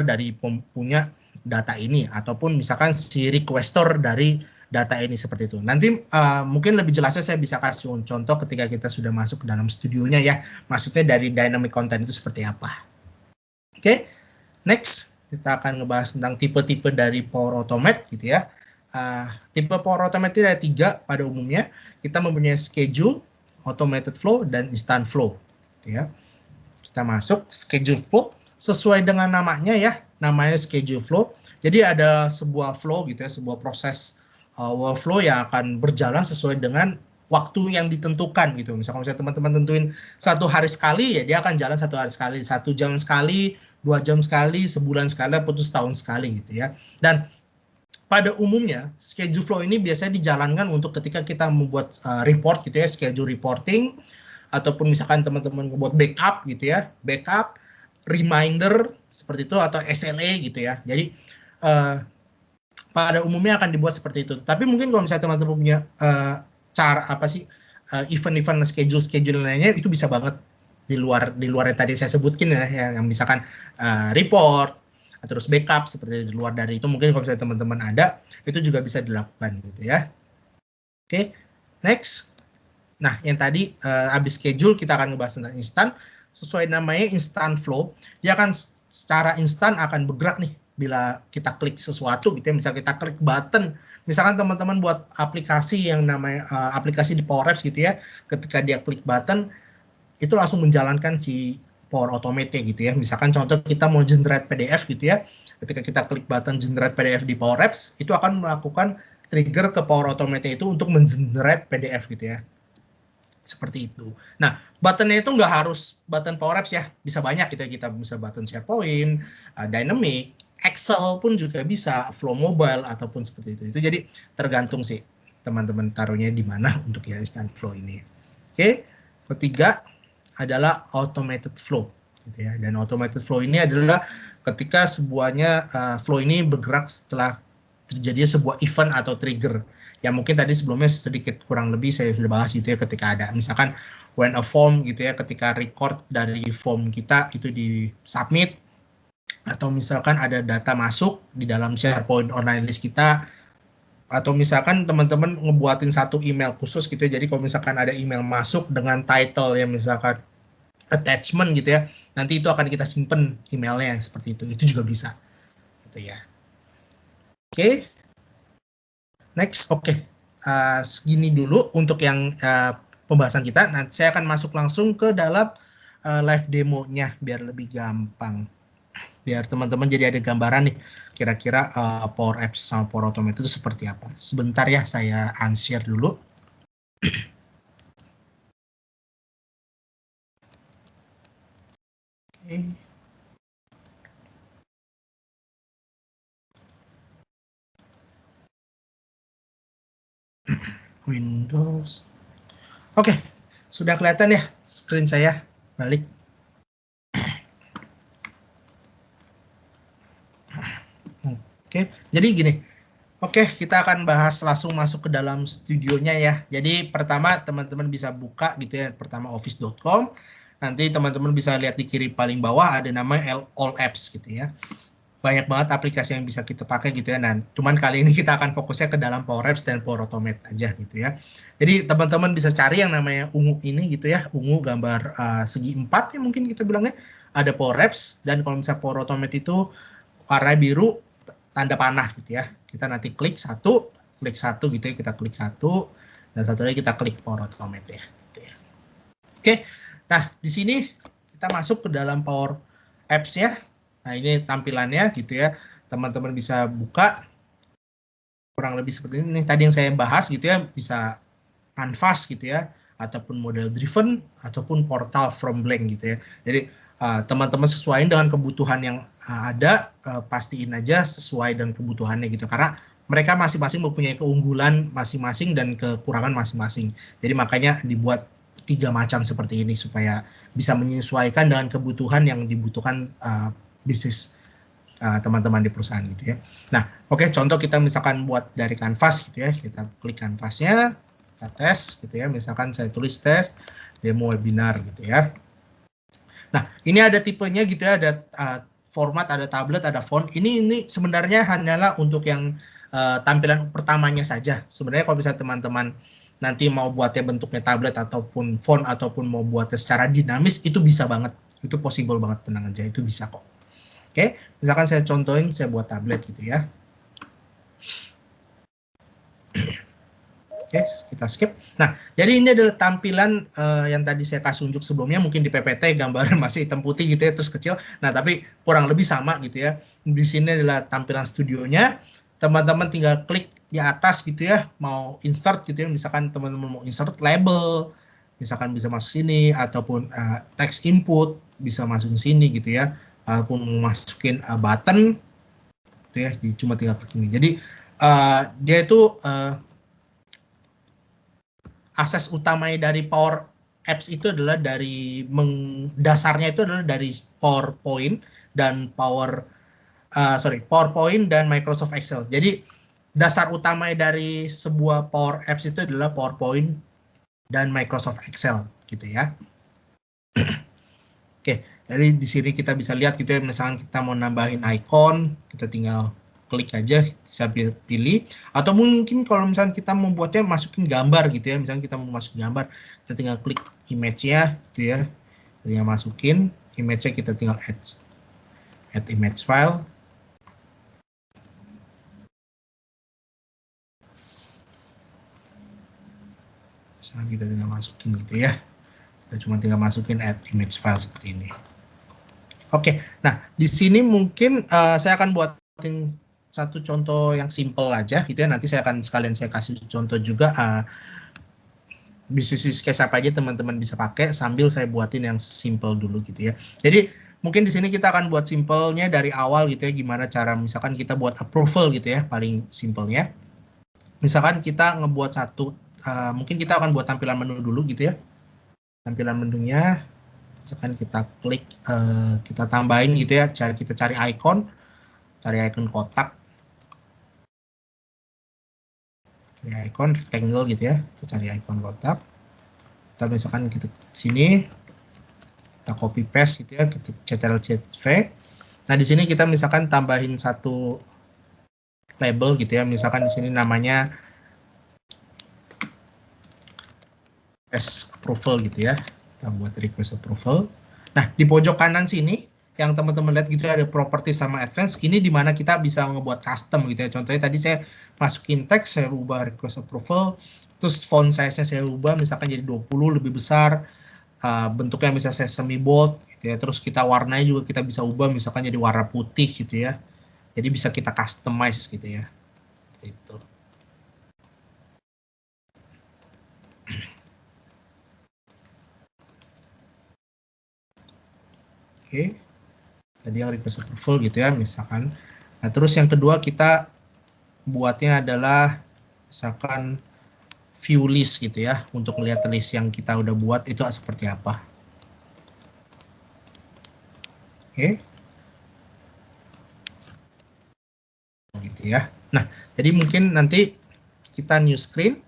dari punya data ini, ataupun misalkan si requestor dari data ini, seperti itu. Nanti mungkin lebih jelasnya saya bisa kasih contoh ketika kita sudah masuk ke dalam studionya ya, maksudnya dari dynamic content itu seperti apa. Oke, next kita akan ngebahas tentang tipe-tipe dari Power Automate gitu ya. Tipe Power Automate itu ada 3 pada umumnya. Kita mempunyai schedule, automated flow, dan instant flow. Gitu ya. Kita masuk schedule flow sesuai dengan namanya ya, namanya schedule flow. Jadi ada sebuah flow gitu ya, sebuah proses workflow yang akan berjalan sesuai dengan waktu yang ditentukan gitu. Misalkan teman-teman tentuin 1 hari sekali, ya dia akan jalan 1 hari sekali, 1 jam sekali, 2 jam sekali, sebulan sekali, atau setahun sekali gitu ya. Dan pada umumnya schedule flow ini biasanya dijalankan untuk ketika kita membuat report gitu ya, schedule reporting, ataupun misalkan teman-teman ngebuat backup gitu ya, backup, reminder seperti itu atau SLA gitu ya. Jadi pada umumnya akan dibuat seperti itu. Tapi mungkin kalau misalnya teman-teman punya cara apa sih event-event schedule lainnya itu bisa banget di luar yang tadi saya sebutkin ya, yang misalkan report terus backup seperti di luar dari itu mungkin kalau misalnya teman-teman ada itu juga bisa dilakukan gitu ya. Oke, next. Nah, yang tadi habis schedule kita akan ngebahas tentang instan. Sesuai namanya instant flow, dia akan secara instan akan bergerak nih bila kita klik sesuatu gitu ya. Misal kita klik button, misalkan teman-teman buat aplikasi yang namanya aplikasi di Power Apps gitu ya. Ketika dia klik button, itu langsung menjalankan si Power Automate gitu ya. Misalkan contoh kita mau generate PDF gitu ya. Ketika kita klik button generate PDF di Power Apps, itu akan melakukan trigger ke Power Automate itu untuk mengenerate PDF gitu ya. Seperti itu. Nah, buttonnya itu nggak harus button Power Apps ya, bisa banyak gitu ya, kita bisa button SharePoint, Dynamic, Excel pun juga bisa, Flow Mobile ataupun seperti itu. Itu jadi tergantung sih teman-teman taruhnya di mana untuk ya instant flow ini. Oke, ketiga adalah automated flow gitu ya. Dan automated flow ini adalah ketika sebuahnya flow ini bergerak setelah terjadinya sebuah event atau trigger. Ya mungkin tadi sebelumnya sedikit kurang lebih saya sudah bahas gitu ya, ketika ada misalkan when a form gitu ya, ketika record dari form kita itu di submit, atau misalkan ada data masuk di dalam SharePoint online list kita, atau misalkan teman-teman ngebuatin satu email khusus gitu ya. Jadi kalau misalkan ada email masuk dengan title yang misalkan attachment gitu ya, nanti itu akan kita simpen emailnya seperti itu juga bisa gitu ya. Oke. Next, oke. Segini dulu untuk yang pembahasan kita. Nanti saya akan masuk langsung ke dalam live demonya biar lebih gampang. Biar teman-teman jadi ada gambaran nih, kira-kira Power Apps sama Power Automate itu seperti apa. Sebentar ya, saya unshare dulu. Oke. Windows. Oke, sudah kelihatan ya screen saya. Balik. Oke, jadi gini. Oke, kita akan bahas langsung masuk ke dalam studionya ya. Jadi pertama teman-teman bisa buka gitu ya, pertama office.com. Nanti teman-teman bisa lihat di kiri paling bawah ada namanya All Apps gitu ya. Banyak banget aplikasi yang bisa kita pakai gitu ya. Dan cuman kali ini kita akan fokusnya ke dalam Power Apps dan Power Automate aja gitu ya. Jadi teman-teman bisa cari yang namanya ungu ini gitu ya. Ungu gambar segi 4 ya mungkin kita bilangnya. Ada Power Apps, dan kalau misalnya Power Automate itu warna biru tanda panah gitu ya. Kita nanti klik satu gitu ya, kita klik satu, dan satu lagi kita klik Power Automate ya. Gitu ya. Oke, nah di sini kita masuk ke dalam Power Apps ya. Nah ini tampilannya gitu ya, teman-teman bisa buka kurang lebih seperti ini. Tadi yang saya bahas gitu ya, bisa canvas gitu ya, ataupun model driven, ataupun portal from blank gitu ya. Jadi teman-teman sesuaiin dengan kebutuhan yang ada, pastiin aja sesuai dengan kebutuhannya gitu, karena mereka masing-masing mempunyai keunggulan masing-masing dan kekurangan masing-masing. Jadi makanya dibuat 3 macam seperti ini supaya bisa menyesuaikan dengan kebutuhan yang dibutuhkan bisnis teman-teman di perusahaan gitu ya. Nah, oke, contoh kita misalkan buat dari kanvas gitu ya, kita klik kanvasnya, kita tes gitu ya, misalkan saya tulis tes demo webinar gitu ya. Nah, ini ada tipenya gitu ya, ada format, ada tablet, ada font. Ini sebenarnya hanyalah untuk yang tampilan pertamanya saja. Sebenarnya kalau bisa teman-teman nanti mau buatnya bentuknya tablet ataupun font ataupun mau buatnya secara dinamis, itu bisa banget. Itu possible banget, tenang aja, itu bisa kok. Oke, misalkan saya contohin, saya buat tablet gitu ya. Oke, kita skip. Nah, jadi ini adalah tampilan yang tadi saya kasih unjuk sebelumnya, mungkin di PPT gambarnya masih hitam putih gitu ya, terus kecil. Nah, tapi kurang lebih sama gitu ya. Di sini adalah tampilan studionya. Teman-teman tinggal klik di atas gitu ya, mau insert gitu ya. Misalkan teman-teman mau insert label, misalkan bisa masuk sini, ataupun text input bisa masuk sini gitu ya. Ataupun mau masukin button gitu ya, jadi cuma tinggal klik ini. Jadi dia itu akses utamanya dari Power apps itu adalah dari dasarnya itu adalah dari PowerPoint dan PowerPoint dan Microsoft Excel. Jadi dasar utama dari sebuah Power Apps itu adalah PowerPoint dan Microsoft Excel gitu ya. Oke, jadi di sini kita bisa lihat gitu ya, misalkan kita mau nambahin icon, kita tinggal klik aja, bisa pilih. Atau mungkin kalau misalkan kita membuatnya masukin gambar gitu ya, misalkan kita mau masukin gambar, kita tinggal klik image-nya gitu ya, kita tinggal masukin image-nya, kita tinggal add image file. Misalkan kita tinggal masukin gitu ya, kita cuma tinggal masukin add image file seperti ini. Oke, nah di sini mungkin saya akan buatin satu contoh yang simple aja gitu ya. Nanti saya akan sekalian saya kasih contoh juga bisnis use case apa aja teman-teman bisa pakai sambil saya buatin yang simple dulu gitu ya. Jadi mungkin di sini kita akan buat simpelnya dari awal gitu ya, gimana cara misalkan kita buat approval gitu ya, paling simpelnya. Misalkan kita ngebuat mungkin kita akan buat tampilan menu dulu gitu ya. Tampilan menunya misalkan kita klik, kita tambahin gitu ya, kita cari icon kotak, cari icon rectangle gitu ya, kita cari icon kotak, kita misalkan kita sini, kita copy paste gitu ya, kita Ctrl+V. Nah di sini kita misalkan tambahin satu label gitu ya, misalkan di sini namanya request approval gitu ya, kita buat request approval. Nah di pojok kanan sini yang teman-teman lihat gitu ada property sama advance, ini dimana kita bisa ngebuat custom gitu ya. Contohnya tadi saya masukin teks, saya ubah request approval, terus font size-nya saya ubah misalkan jadi 20 lebih besar, bentuknya bisa saya semi bold gitu ya, terus kita warnanya juga kita bisa ubah misalkan jadi warna putih gitu ya, jadi bisa kita customize gitu ya, itu. Oke, tadi yang request approval gitu ya misalkan. Nah terus yang kedua kita buatnya adalah misalkan view list gitu ya, untuk melihat list yang kita udah buat itu seperti apa. Oke, gitu ya. Nah jadi mungkin nanti kita new screen.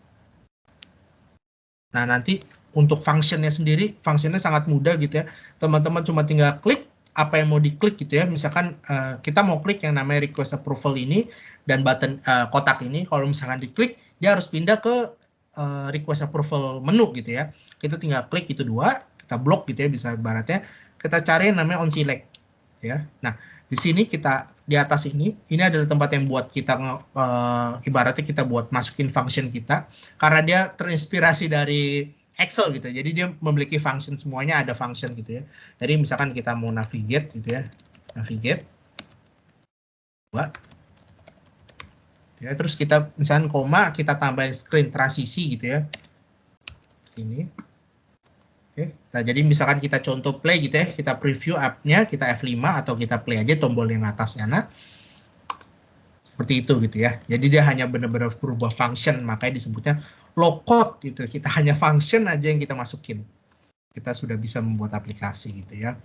Nah nanti untuk functionnya sendiri, functionnya sangat mudah gitu ya. Teman-teman cuma tinggal klik apa yang mau diklik gitu ya. Misalkan kita mau klik yang namanya request approval ini dan button kotak ini. Kalau misalkan diklik, dia harus pindah ke request approval menu gitu ya. Kita tinggal klik itu dua, kita blok gitu ya, bisa ibaratnya. Kita cari yang namanya on select ya. Nah di sini kita di atas ini adalah tempat yang buat kita ibaratnya kita buat masukin function kita, karena dia terinspirasi dari Excel gitu. Jadi dia memiliki function, semuanya ada function gitu ya. Jadi misalkan kita mau navigate gitu ya. Navigate. Ya, terus kita misalkan koma, kita tambahin screen transisi gitu ya. Ini. Oke. Nah, jadi misalkan kita contoh play gitu ya, kita preview app-nya, kita F5 atau kita play aja tombol yang atasnya. Nah, seperti itu gitu ya. Jadi dia hanya benar-benar berubah function, makanya disebutnya low code gitu. Kita hanya function aja yang kita masukin. Kita sudah bisa membuat aplikasi gitu ya.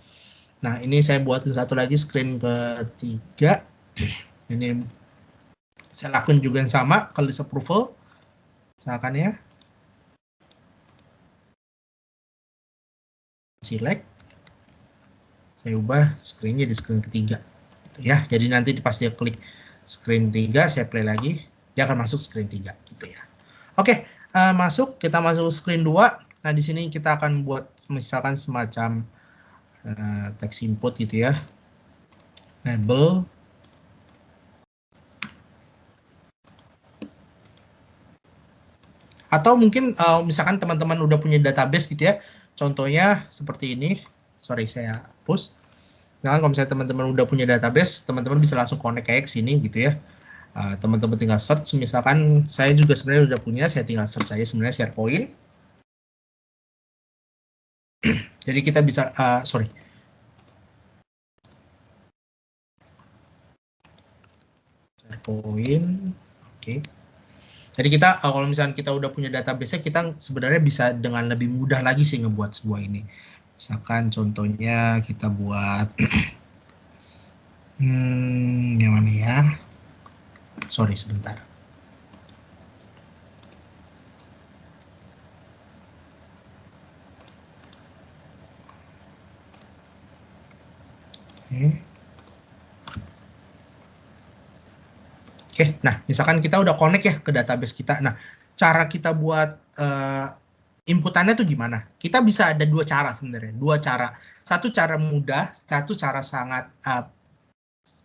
Nah, ini saya buatin satu lagi screen ketiga. Ini saya lakukan juga yang sama, kalau list approval. Misalkan ya. Select. Saya ubah screen-nya di screen ketiga. Gitu ya. Jadi nanti pas dia klik screen 3, saya play lagi, dia akan masuk screen 3 gitu ya. Oke, kita masuk screen 2. Nah, di sini kita akan buat misalkan semacam text input gitu ya. Label. Atau mungkin misalkan teman-teman udah punya database gitu ya. Contohnya seperti ini. Sorry, saya hapus. Nah, kalau misalnya teman-teman udah punya database, teman-teman bisa langsung connect kayak sini gitu ya. Teman-teman tinggal search, misalkan saya juga sebenarnya udah punya, saya tinggal search saja sebenarnya SharePoint. Jadi kita bisa, SharePoint, oke. Jadi kita kalau misalnya kita udah punya database-nya, kita sebenarnya bisa dengan lebih mudah lagi sih ngebuat sebuah ini. Misalkan contohnya kita buat yang mana ya? Sorry sebentar. Oke, nah misalkan kita udah connect ya ke database kita. Nah, cara kita buat inputannya tuh gimana? Kita bisa ada dua cara sebenarnya, dua cara. Satu cara mudah, satu cara sangat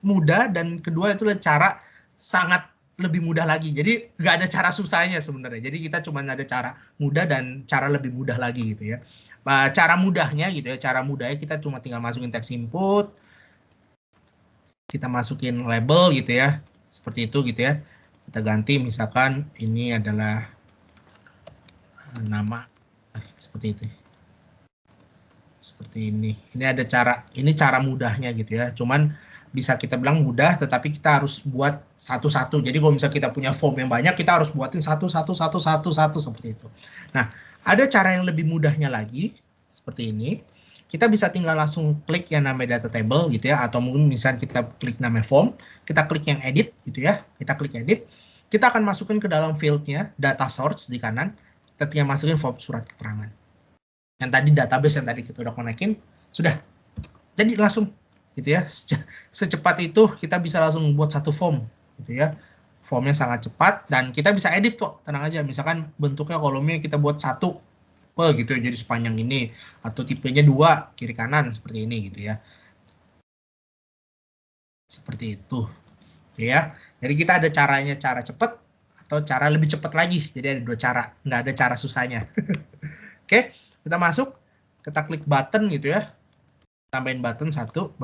mudah, dan kedua itu cara sangat lebih mudah lagi. Jadi nggak ada cara susahnya sebenarnya. Jadi kita cuma ada cara mudah dan cara lebih mudah lagi gitu ya. Cara mudahnya gitu ya, cara mudahnya kita cuma tinggal masukin teks input, kita masukin label gitu ya, seperti itu gitu ya. Kita ganti misalkan ini adalah nama seperti itu. Seperti ini. Ini ada cara, ini cara mudahnya gitu ya. Cuman bisa kita bilang mudah, tetapi kita harus buat satu-satu. Jadi kalau misalnya kita punya form yang banyak, kita harus buatin satu-satu seperti itu. Nah, ada cara yang lebih mudahnya lagi, seperti ini. Kita bisa tinggal langsung klik yang namanya data table gitu ya, atau mungkin misalnya kita klik namanya form, kita klik yang edit gitu ya, kita klik edit, kita akan masukin ke dalam fieldnya data source di kanan, kita tinggal masukin form surat keterangan. Yang tadi database yang tadi kita udah konekin, sudah jadi langsung gitu ya. Secepat itu kita bisa langsung buat satu form gitu ya. Formnya sangat cepat dan kita bisa edit kok, tenang aja. Misalkan bentuknya kolomnya kita buat satu gitu ya, jadi sepanjang ini, atau tipenya 2 kiri kanan seperti ini gitu ya. Seperti itu ya. Jadi kita ada caranya, cara cepat atau cara lebih cepat lagi. Jadi ada dua cara, nggak ada cara susahnya. Oke, kita masuk, kita klik button gitu ya, tambahin button satu,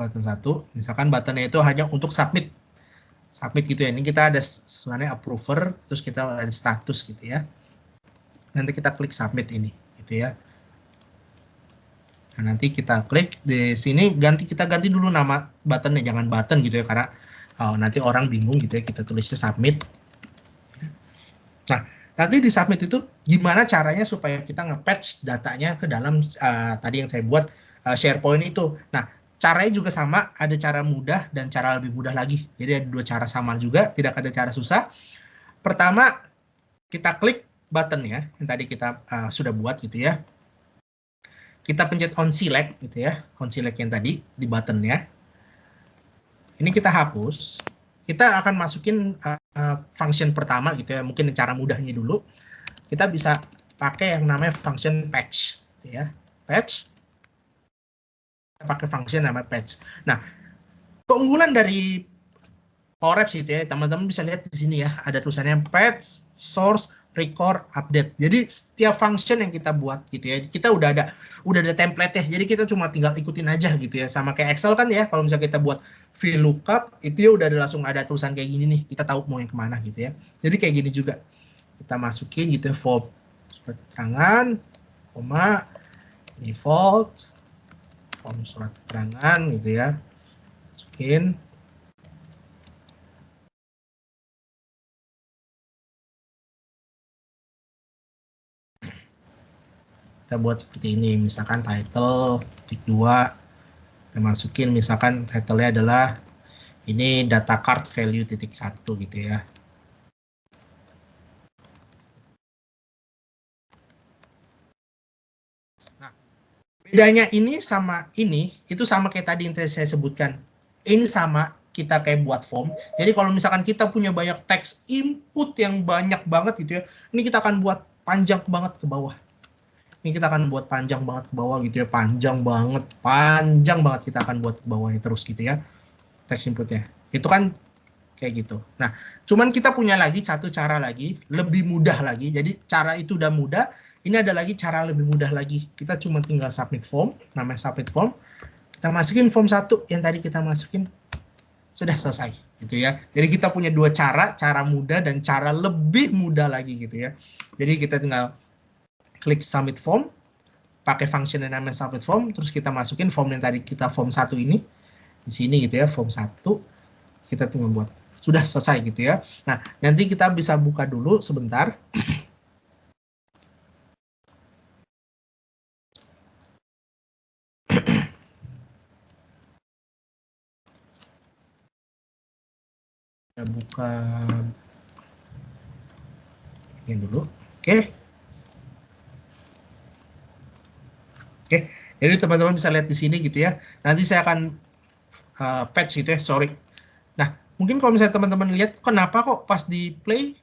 misalkan buttonnya itu hanya untuk submit gitu ya. Ini kita ada sebenarnya approver, terus kita ada status gitu ya. Nanti kita klik submit ini gitu ya. Nah, nanti kita klik di sini, kita ganti dulu nama buttonnya, jangan button gitu ya, karena nanti orang bingung gitu ya, kita tulisnya submit. Nah, nanti di submit itu gimana caranya supaya kita nge-patch datanya ke dalam tadi yang saya buat SharePoint itu. Nah, caranya juga sama, ada cara mudah dan cara lebih mudah lagi. Jadi ada dua cara sama juga, tidak ada cara susah. Pertama, kita klik button ya, yang tadi kita sudah buat gitu ya. Kita pencet on select gitu ya, on select yang tadi di buttonnya. Ini kita hapus. Kita akan masukin function pertama gitu ya, mungkin cara mudahnya dulu. Kita bisa pakai yang namanya function patch gitu ya. Patch. Kita pakai function namanya patch. Nah, keunggulan dari Power Apps gitu ya, teman-teman bisa lihat di sini ya, ada tulisannya patch, source, record, update. Jadi setiap function yang kita buat gitu ya, kita udah ada template ya. Jadi kita cuma tinggal ikutin aja gitu ya. Sama kayak Excel kan ya, kalau misalnya kita buat VLOOKUP itu ya udah langsung ada tulisan kayak gini nih. Kita tahu mau yang kemana gitu ya. Jadi kayak gini juga. Kita masukin gitu form surat keterangan, koma, default, form surat keterangan gitu ya. Masukin. Kita buat seperti ini, misalkan title titik 2, kita masukin misalkan title-nya adalah ini data card value titik 1 gitu ya. Nah, bedanya ini sama ini, itu sama kayak tadi yang saya sebutkan. Ini sama, kita kayak buat form. Jadi kalau misalkan kita punya banyak teks input yang banyak banget gitu ya, ini kita akan buat panjang banget ke bawah. Ini kita akan buat panjang banget ke bawah gitu ya, panjang banget kita akan buat ke bawahnya terus gitu ya, teks inputnya. Itu kan kayak gitu. Nah, cuman kita punya lagi satu cara lagi, lebih mudah lagi. Jadi cara itu udah mudah, ini ada lagi cara lebih mudah lagi. Kita cuma tinggal submit form, namanya submit form. Kita masukin form 1 yang tadi kita masukin, sudah selesai gitu ya. Jadi kita punya dua cara mudah dan cara lebih mudah lagi gitu ya. Jadi kita tinggal klik submit form, pakai function yang namanya submit form, terus kita masukin form yang tadi kita form 1 ini di sini gitu ya, form 1. Kita tinggal buat sudah selesai gitu ya. Nah, nanti kita bisa buka dulu sebentar. Kita buka ini dulu. Oke. Oke. Jadi teman-teman bisa lihat di sini gitu ya. Nanti saya akan patch gitu ya, sorry. Nah, mungkin kalau misalnya teman-teman lihat, kenapa kok pas di play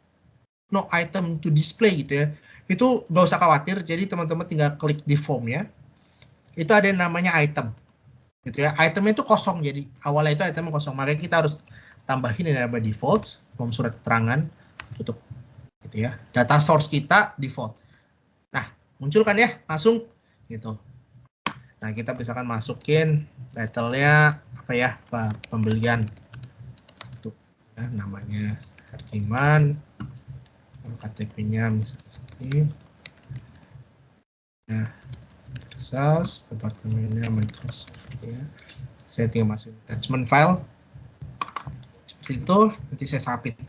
no item to display gitu ya, itu nggak usah khawatir. Jadi teman-teman tinggal klik di form ya, itu ada yang namanya item gitu ya. Itemnya itu kosong, jadi awalnya itu itemnya kosong, makanya kita harus tambahin yang namanya default form surat keterangan, tutup gitu ya. Data source kita default. Nah, muncul kan ya langsung gitu. Nah, kita misalkan masukin title-nya apa ya, pembelian itu ya, namanya Hardiman, KTP-nya misalnya seperti nah, sales, departemennya Microsoft ya. Saya tinggal masukin attachment file seperti itu, nanti saya submit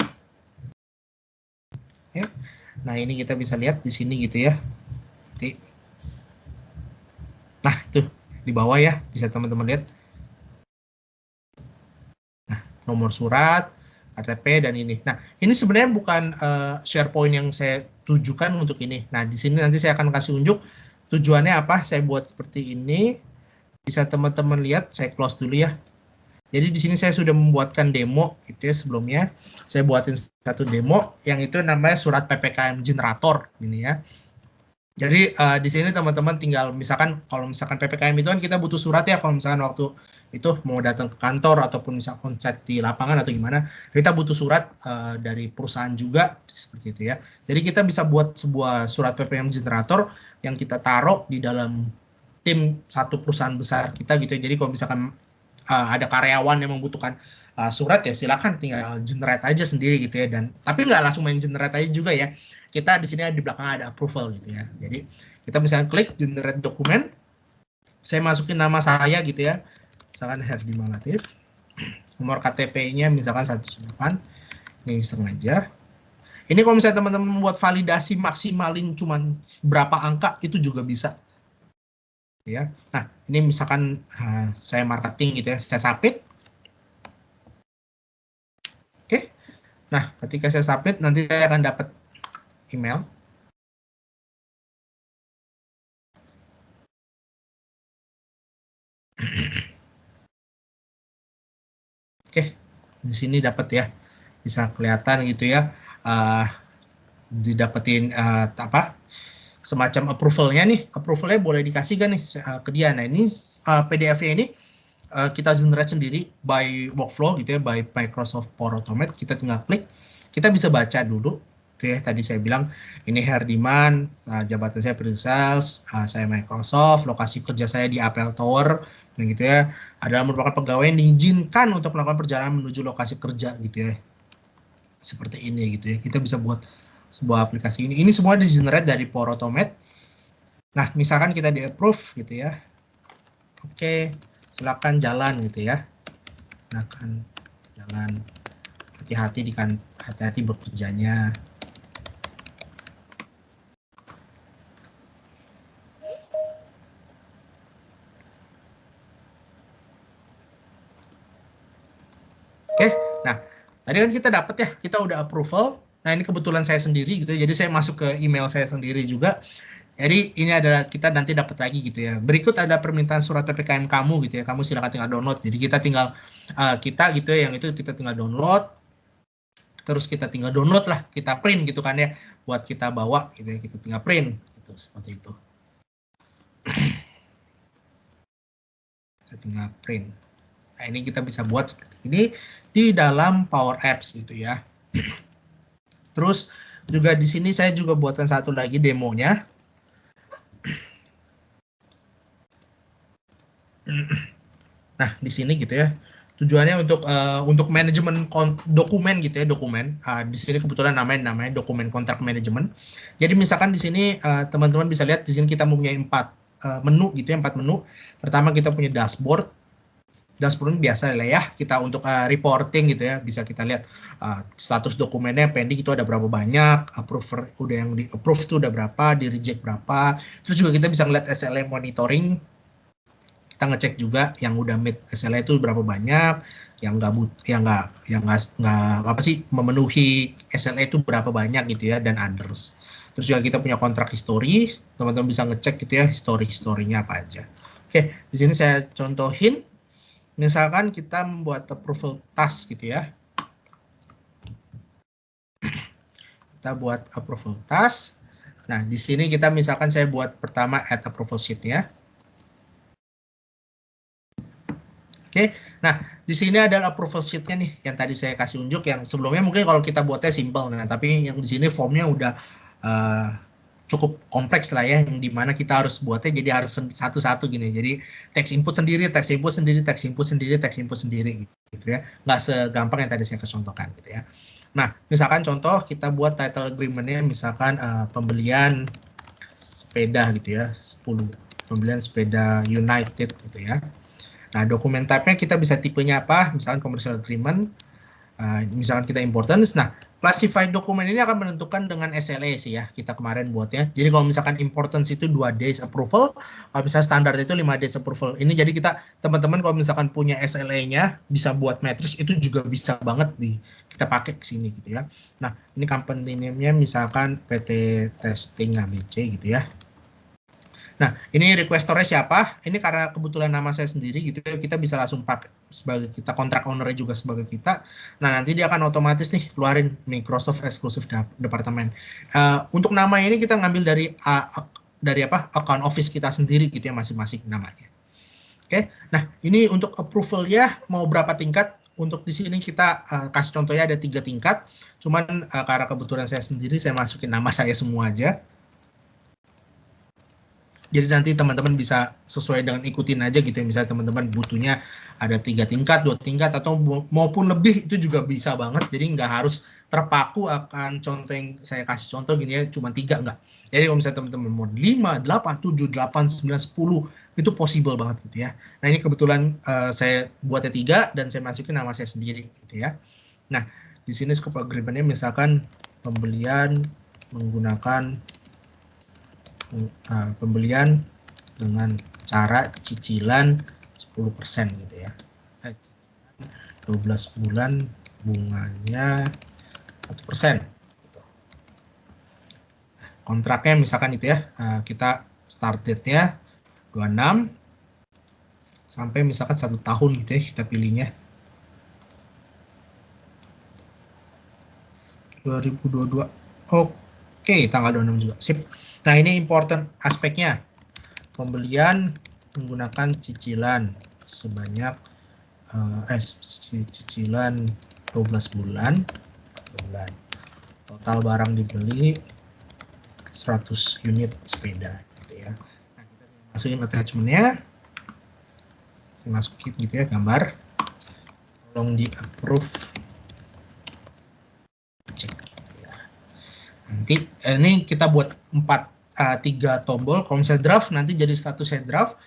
ya. Nah, ini kita bisa lihat di sini gitu ya. Nanti, nah itu di bawah ya, bisa teman-teman lihat. Nah, nomor surat, KTP dan ini. Nah, ini sebenarnya bukan SharePoint yang saya tujukan untuk ini. Nah, di sini nanti saya akan kasih unjuk tujuannya apa. Saya buat seperti ini. Bisa teman-teman lihat, saya close dulu ya. Jadi di sini saya sudah membuatkan demo itu ya sebelumnya. Saya buatin satu demo yang itu namanya surat PPKM generator ini ya. Jadi di sini teman-teman tinggal misalkan kalau misalkan PPKM itu kan kita butuh surat ya kalau misalkan waktu itu mau datang ke kantor ataupun misalkan onsite di lapangan atau gimana, kita butuh surat dari perusahaan juga seperti itu ya. Jadi kita bisa buat sebuah surat PPKM generator yang kita taruh di dalam tim satu perusahaan besar kita gitu ya. Jadi kalau misalkan ada karyawan yang membutuhkan surat ya silakan tinggal generate aja sendiri gitu ya, dan tapi nggak langsung main generate aja juga ya. Kita di sini di belakang ada approval gitu ya. Jadi kita misalnya klik generate dokumen, saya masukin nama saya gitu ya, misalkan Herdiman Latif, nomor KTP-nya misalkan 198, ini sengaja. Ini kalau misalnya teman-teman membuat validasi maksimalin cuman berapa angka itu juga bisa ya. Nah, ini misalkan saya marketing gitu ya, saya submit. Oke. Nah, ketika saya submit nanti saya akan dapat email. Oke, di sini dapat ya, bisa kelihatan gitu ya, didapetin apa semacam approval-nya nih, approval-nya boleh dikasih kan nih ke dia. Nah ini PDF-nya ini kita generate sendiri by workflow gitu ya, by Microsoft Power Automate. Kita tinggal klik, kita bisa baca dulu. Oke, tadi saya bilang ini Herdiman, jabatan saya pre-sales, saya Microsoft, lokasi kerja saya di Apple Tower, gitu ya. Adalah merupakan pegawai yang diizinkan untuk melakukan perjalanan menuju lokasi kerja gitu ya. Seperti ini gitu ya. Kita bisa buat sebuah aplikasi ini. Ini semua di-generate dari Power Automate. Nah, misalkan kita di-approve gitu ya. Oke, silakan jalan gitu ya. Silakan jalan. Hati-hati hati-hati bekerjanya. Oke, nah tadi kan kita dapat ya, kita udah approval. Nah ini kebetulan saya sendiri gitu, jadi saya masuk ke email saya sendiri juga. Jadi ini adalah kita nanti dapat lagi gitu ya. Berikut ada permintaan surat PPKM kamu gitu ya. Kamu silakan tinggal download. Jadi kita tinggal kita gitu ya, yang itu kita tinggal download. Terus kita tinggal download lah, kita print gitu kan ya, buat kita bawa gitu ya. Kita tinggal print gitu seperti itu. Kita tinggal print. Nah ini kita bisa buat seperti ini di dalam Power Apps gitu ya. Terus juga di sini saya juga buatkan satu lagi demonya. Nah, di sini gitu ya. Tujuannya untuk manajemen dokumen gitu ya, dokumen. Di sini kebetulan namanya dokumen kontrak manajemen. Jadi misalkan di sini teman-teman bisa lihat di sini kita mempunyai 4 menu gitu ya, 4 menu. Pertama kita punya dashboard. dashboard biasa lah ya, kita untuk reporting gitu ya, bisa kita lihat status dokumennya pending itu ada berapa banyak, approver udah yang di approve itu udah berapa, di reject berapa. Terus juga kita bisa ngeliat SLA monitoring, kita ngecek juga yang udah meet SLA itu berapa banyak, yang nggak apa sih memenuhi SLA itu berapa banyak gitu ya, dan others. Terus juga kita punya kontrak history, teman-teman bisa ngecek gitu ya historinya apa aja. Oke, di sini saya contohin. Misalkan kita membuat approval task gitu ya. Kita buat approval task. Nah, di sini kita misalkan saya buat pertama add approval sheet ya. Oke, nah di sini adalah approval sheet-nya nih yang tadi saya kasih unjuk, yang sebelumnya mungkin kalau kita buatnya simple, nah tapi yang di sini formnya udah cukup kompleks lah ya, yang dimana kita harus buatnya jadi harus satu-satu gini. Jadi text input sendiri, text input sendiri, text input sendiri, text input sendiri gitu ya. Nggak segampang yang tadi saya contohkan gitu ya. Nah, misalkan contoh kita buat title agreement-nya misalkan pembelian sepeda gitu ya, 10 pembelian sepeda United gitu ya. Nah, dokumen type-nya kita bisa tipenya apa, misalkan commercial agreement, misalkan kita importance. Nah, classified dokumen ini akan menentukan dengan SLA sih ya, kita kemarin buatnya. Jadi kalau misalkan importance itu 2 days approval, kalau misalnya standar itu 5 days approval. Ini jadi kita, teman-teman kalau misalkan punya SLA-nya, bisa buat matrix, itu juga bisa banget kita pakai ke sini gitu ya. Nah, ini company name-nya misalkan PT Testing ABC gitu ya. Nah, ini requestornya siapa? Ini karena kebetulan nama saya sendiri gitu ya, kita bisa langsung pakai sebagai kita, kontrak owner-nya juga sebagai kita. Nah, nanti dia akan otomatis nih keluarin Microsoft Exclusive Department. Untuk nama ini kita ngambil dari account office kita sendiri gitu ya, masing-masing namanya. Oke, nah ini untuk approval ya mau berapa tingkat? Untuk di sini kita kasih contohnya ada 3 tingkat. Cuman karena kebetulan saya sendiri, saya masukin nama saya semua aja. Jadi nanti teman-teman bisa sesuai dengan ikutin aja gitu ya. Misalnya teman-teman butuhnya ada 3 tingkat, 2 tingkat, atau maupun lebih, itu juga bisa banget. Jadi nggak harus terpaku akan contoh yang saya kasih contoh gini ya, cuma 3 enggak. Jadi kalau misalnya teman-teman mau 5, 8, 7, 8, 9, 10, itu possible banget gitu ya. Nah ini kebetulan saya buatnya 3 dan saya masukin nama saya sendiri gitu ya. Nah di sini scope agreement-nya misalkan pembelian menggunakan pembelian dengan cara cicilan 10% gitu ya. 12 bulan bunganya 1%. Gitu. Kontraknya misalkan itu ya, kita start date-nya 26 sampai misalkan 1 tahun gitu ya, kita pilihnya 2022. Oke, tanggal 26 juga. Sip. Nah, ini important aspeknya. Pembelian menggunakan cicilan sebanyak cicilan 12 bulan. Total barang dibeli 100 unit sepeda gitu ya. Nah, kita masukin attachment-nya. Saya masukin gitu ya gambar. Tolong di approve. Cek gitu ya. Nanti ini kita buat 3 tombol. Kalau misalnya draft nanti jadi statusnya draft,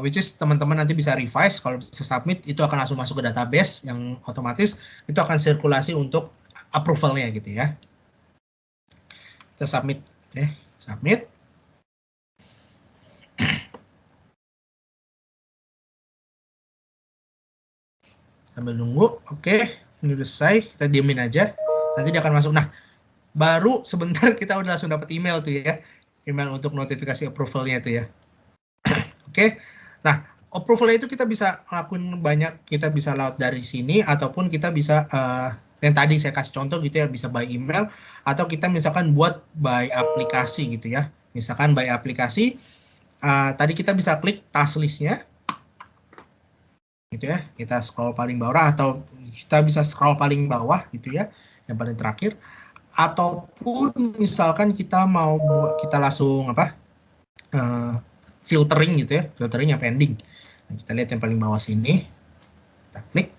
which is teman-teman nanti bisa revise. Kalau bisa submit itu akan langsung masuk ke database yang otomatis itu akan sirkulasi untuk approval-nya gitu ya. Kita submit, submit. Sambil nunggu, oke, ini udah selesai, kita diemin aja. Nanti dia akan masuk. Nah, baru sebentar kita udah langsung dapat email tuh ya, email untuk notifikasi approval-nya tuh ya. Oke, nah approval itu kita bisa lakuin banyak, kita bisa lewat dari sini ataupun kita bisa yang tadi saya kasih contoh gitu ya, bisa by email atau kita misalkan buat by aplikasi gitu ya. Misalkan by aplikasi, tadi kita bisa klik task list-nya gitu ya, kita scroll paling bawah atau kita bisa scroll paling bawah gitu ya, yang paling terakhir. Ataupun misalkan kita mau buat, kita langsung filtering gitu ya, filtering yang pending. Nah, kita lihat yang paling bawah sini, kita klik.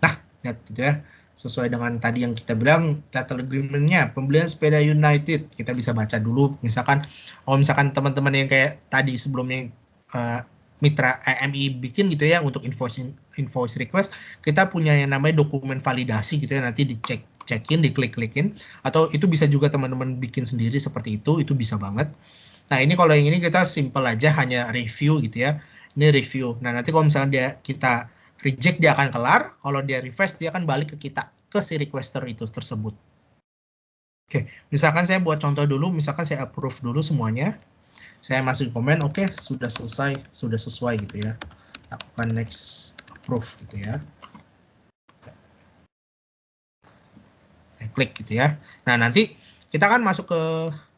Nah, lihat gitu ya, sesuai dengan tadi yang kita bilang title agreement-nya, pembelian sepeda United, kita bisa baca dulu. Misalkan, kalau misalkan teman-teman yang kayak tadi sebelumnya mitra MI bikin gitu ya untuk invoice request, kita punya yang namanya dokumen validasi gitu ya, nanti cekin, diklik-klikin, atau itu bisa juga teman-teman bikin sendiri seperti itu bisa banget. Nah ini kalau yang ini kita simple aja, hanya review gitu ya, ini review. Nah nanti kalau misalnya kita reject dia akan kelar, kalau dia request dia akan balik ke kita, ke si requester itu tersebut. Oke, misalkan saya buat contoh dulu, misalkan saya approve dulu semuanya. Saya masuk komen, oke, sudah selesai, sudah sesuai gitu ya. Lakukan next approve gitu ya. Saya klik gitu ya. Nah, nanti kita kan masuk ke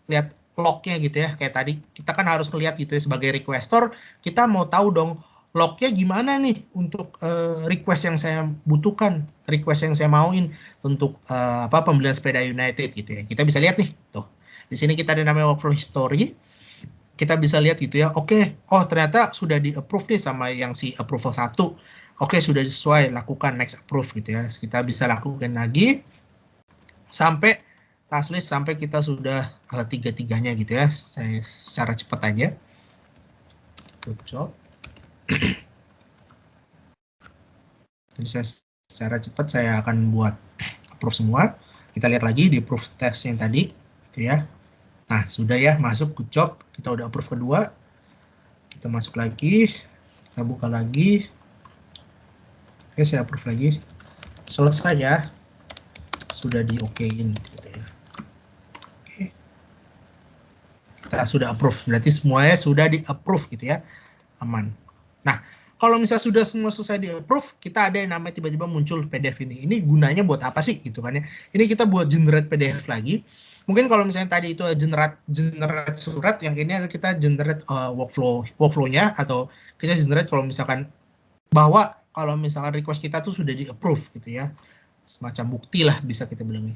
lihat lognya gitu ya. Kayak tadi kita kan harus lihat gitu ya, sebagai requestor kita mau tahu dong lognya gimana nih untuk request yang saya butuhkan, request yang saya mauin untuk pembelian sepeda United gitu ya. Kita bisa lihat nih, tuh. Di sini kita ada namanya workflow history. Kita bisa lihat gitu ya, oke, oh ternyata sudah di approve nih sama yang si approval 1. Oke, sudah sesuai, lakukan next approve gitu ya. Kita bisa lakukan lagi sampai task list, sampai kita sudah tiga-tiganya gitu ya. Saya secara cepat aja. Good job. Jadi saya secara cepat saya akan buat approve semua. Kita lihat lagi di approve test yang tadi gitu ya. Nah, sudah ya, masuk, good job. Kita udah approve kedua. Kita masuk lagi, kita buka lagi. Oke, saya approve lagi. Selesai ya. Sudah di okein gitu ya. Oke. Kita sudah approve. Berarti semuanya sudah di approve gitu ya. Aman. Nah, kalau misalnya sudah semua selesai di approve, kita ada yang namanya tiba-tiba muncul PDF ini. Ini gunanya buat apa sih gitu kan ya. Ini kita buat generate PDF lagi. Mungkin kalau misalnya tadi itu generate surat, yang ini adalah kita generate workflow-nya, atau kita generate kalau misalkan bahwa kalau misalkan request kita tuh sudah di approve gitu ya. Semacam bukti lah bisa kita bilangnya.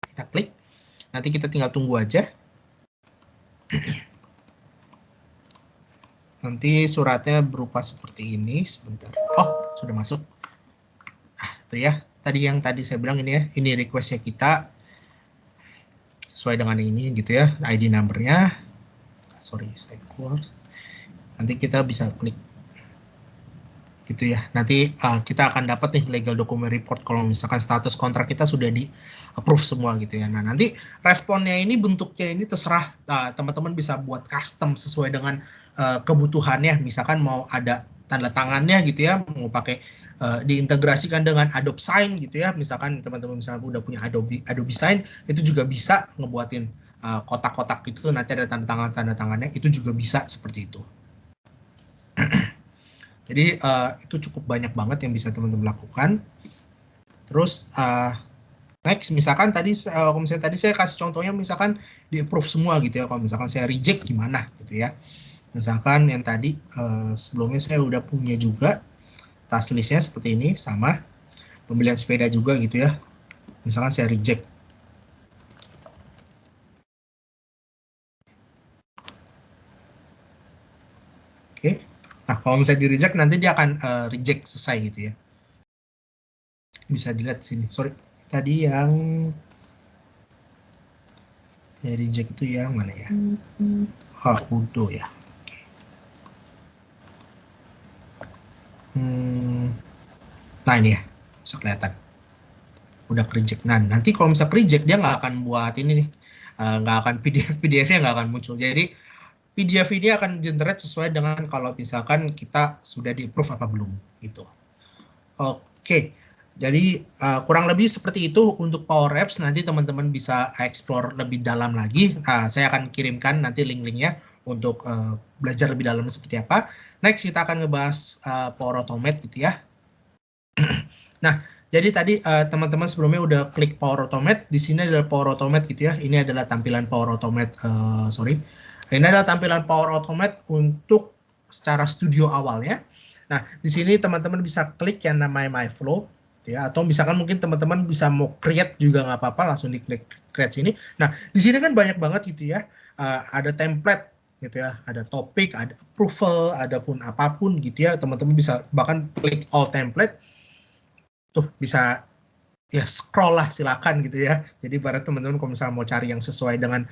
Kita klik, nanti kita tinggal tunggu aja. Nanti suratnya berupa seperti ini, sebentar. Oh, sudah masuk. Ah, itu ya. Tadi saya bilang ini ya, ini requestnya kita sesuai dengan ini gitu ya, ID numbernya. Sorry, saya keluar. Nanti kita bisa klik gitu ya. Nanti kita akan dapat nih legal document report kalau misalkan status kontrak kita sudah di approve semua gitu ya. Nah, nanti responnya ini bentuknya ini terserah teman-teman bisa buat custom sesuai dengan kebutuhannya. Misalkan mau ada tanda tangannya gitu ya, mau pakai diintegrasikan dengan Adobe Sign gitu ya. Misalkan teman-teman misalnya udah punya Adobe Sign, itu juga bisa ngebuatin kotak-kotak gitu, nanti ada tanda tangannya, itu juga bisa seperti itu. Jadi itu cukup banyak banget yang bisa teman-teman lakukan. Terus next, misalkan tadi saya kasih contohnya, misalkan di approve semua gitu ya. Kalau misalkan saya reject gimana gitu ya. Misalkan yang tadi sebelumnya saya udah punya juga task listnya seperti ini, sama pembelian sepeda juga gitu ya. Misalkan saya reject. Oke. Nah, kalau misalnya di reject, nanti dia akan reject selesai gitu ya. Bisa dilihat di sini. Sorry, tadi yang saya reject itu yang mana ya? Udo ya. Nah ini ya, bisa kelihatan. Udah reject. Nah, nanti kalau misalnya reject, dia nggak akan buat ini nih. Nggak akan PDF-nya nggak akan muncul. Jadi PDF ini akan generate sesuai dengan kalau misalkan kita sudah di-approve apa belum gitu. Oke, jadi kurang lebih seperti itu untuk Power Apps. Nanti teman-teman bisa explore lebih dalam lagi. Nah, saya akan kirimkan nanti link-linknya untuk belajar lebih dalam seperti apa. Next kita akan ngebahas Power Automate gitu ya. Nah, jadi tadi teman-teman sebelumnya udah klik Power Automate. Di sini adalah Power Automate gitu ya. Ini adalah tampilan Power Automate. Ini adalah tampilan Power Automate untuk secara studio awalnya. Nah, di sini teman-teman bisa klik yang namanya My Flow, ya. Atau misalkan mungkin teman-teman bisa mau create juga nggak apa-apa, langsung diklik create sini. Nah, di sini kan banyak banget gitu ya. Ada template gitu ya, ada topik, ada approval, ada pun apapun gitu ya. Teman-teman bisa bahkan klik all template. Tuh bisa ya scroll lah silakan gitu ya. Jadi para teman-teman kalau misalnya mau cari yang sesuai dengan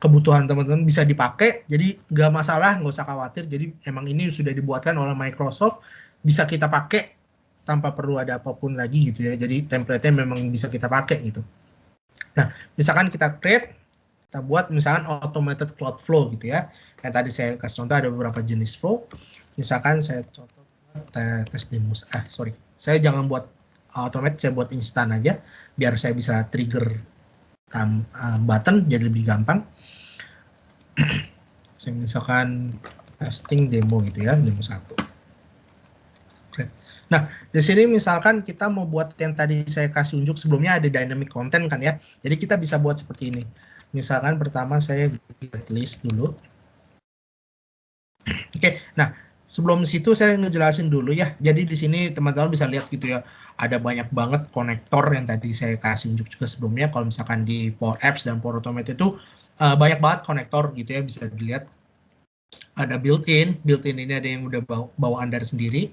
kebutuhan teman-teman bisa dipakai, jadi nggak masalah, nggak usah khawatir. Jadi emang ini sudah dibuatkan oleh Microsoft, bisa kita pakai tanpa perlu ada apapun lagi gitu ya. Jadi template-nya memang bisa kita pakai gitu. Nah, misalkan kita create, kita buat misalkan automated cloud flow gitu ya. Yang tadi saya kasih contoh ada beberapa jenis flow. Misalkan saya contoh tes demo. Saya jangan buat automate, saya buat instan aja biar saya bisa trigger button jadi lebih gampang. Saya misalkan testing demo gitu ya, demo 1. Nah, di sini misalkan kita mau buat yang tadi saya kasih unjuk sebelumnya ada dynamic content kan ya. Jadi kita bisa buat seperti ini. Misalkan pertama saya get list dulu. Oke, nah sebelum situ saya ngejelasin dulu ya. Jadi di sini teman-teman bisa lihat gitu ya, ada banyak banget konektor yang tadi saya kasih unjuk juga sebelumnya. Kalau misalkan di Power Apps dan Power Automate itu banyak banget konektor gitu ya, bisa dilihat. Ada built-in ini ada yang udah bawaan dari sendiri,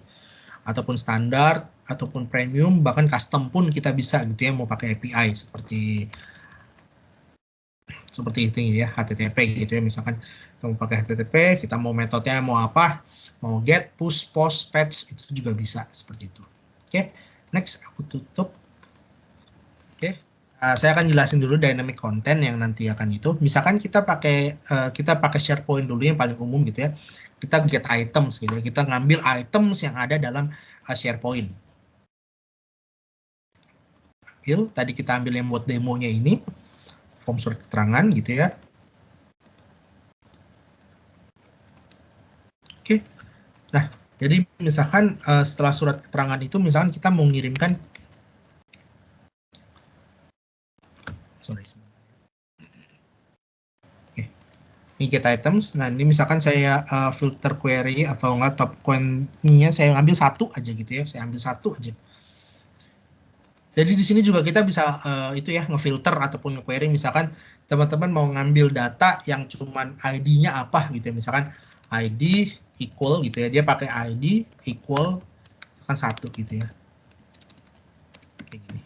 ataupun standar, ataupun premium, bahkan custom pun kita bisa gitu ya, mau pakai API seperti itu ya, HTTP gitu ya, misalkan kita mau pakai HTTP, kita mau metodenya mau apa, mau get, push, post, fetch, itu juga bisa seperti itu. Oke, next aku tutup. Oke, saya akan jelasin dulu dynamic content yang nanti akan itu. Misalkan kita pakai SharePoint dulu yang paling umum gitu ya. Kita get items gitu ya. Kita ngambil items yang ada dalam SharePoint. Tadi kita ambil yang buat demonya ini, form surat keterangan gitu ya. Oke, nah jadi misalkan setelah surat keterangan itu, misalkan kita mau mengirimkan, ini get items. Nah ini misalkan saya filter query atau enggak top coin-nya saya ambil satu aja gitu ya, saya ambil satu aja. Jadi di sini juga kita bisa itu ya, ngefilter ataupun nge-query, misalkan teman-teman mau ngambil data yang cuman ID-nya apa gitu ya, misalkan ID equal gitu ya, dia pakai ID equal kan 1 gitu ya. Kayak gini.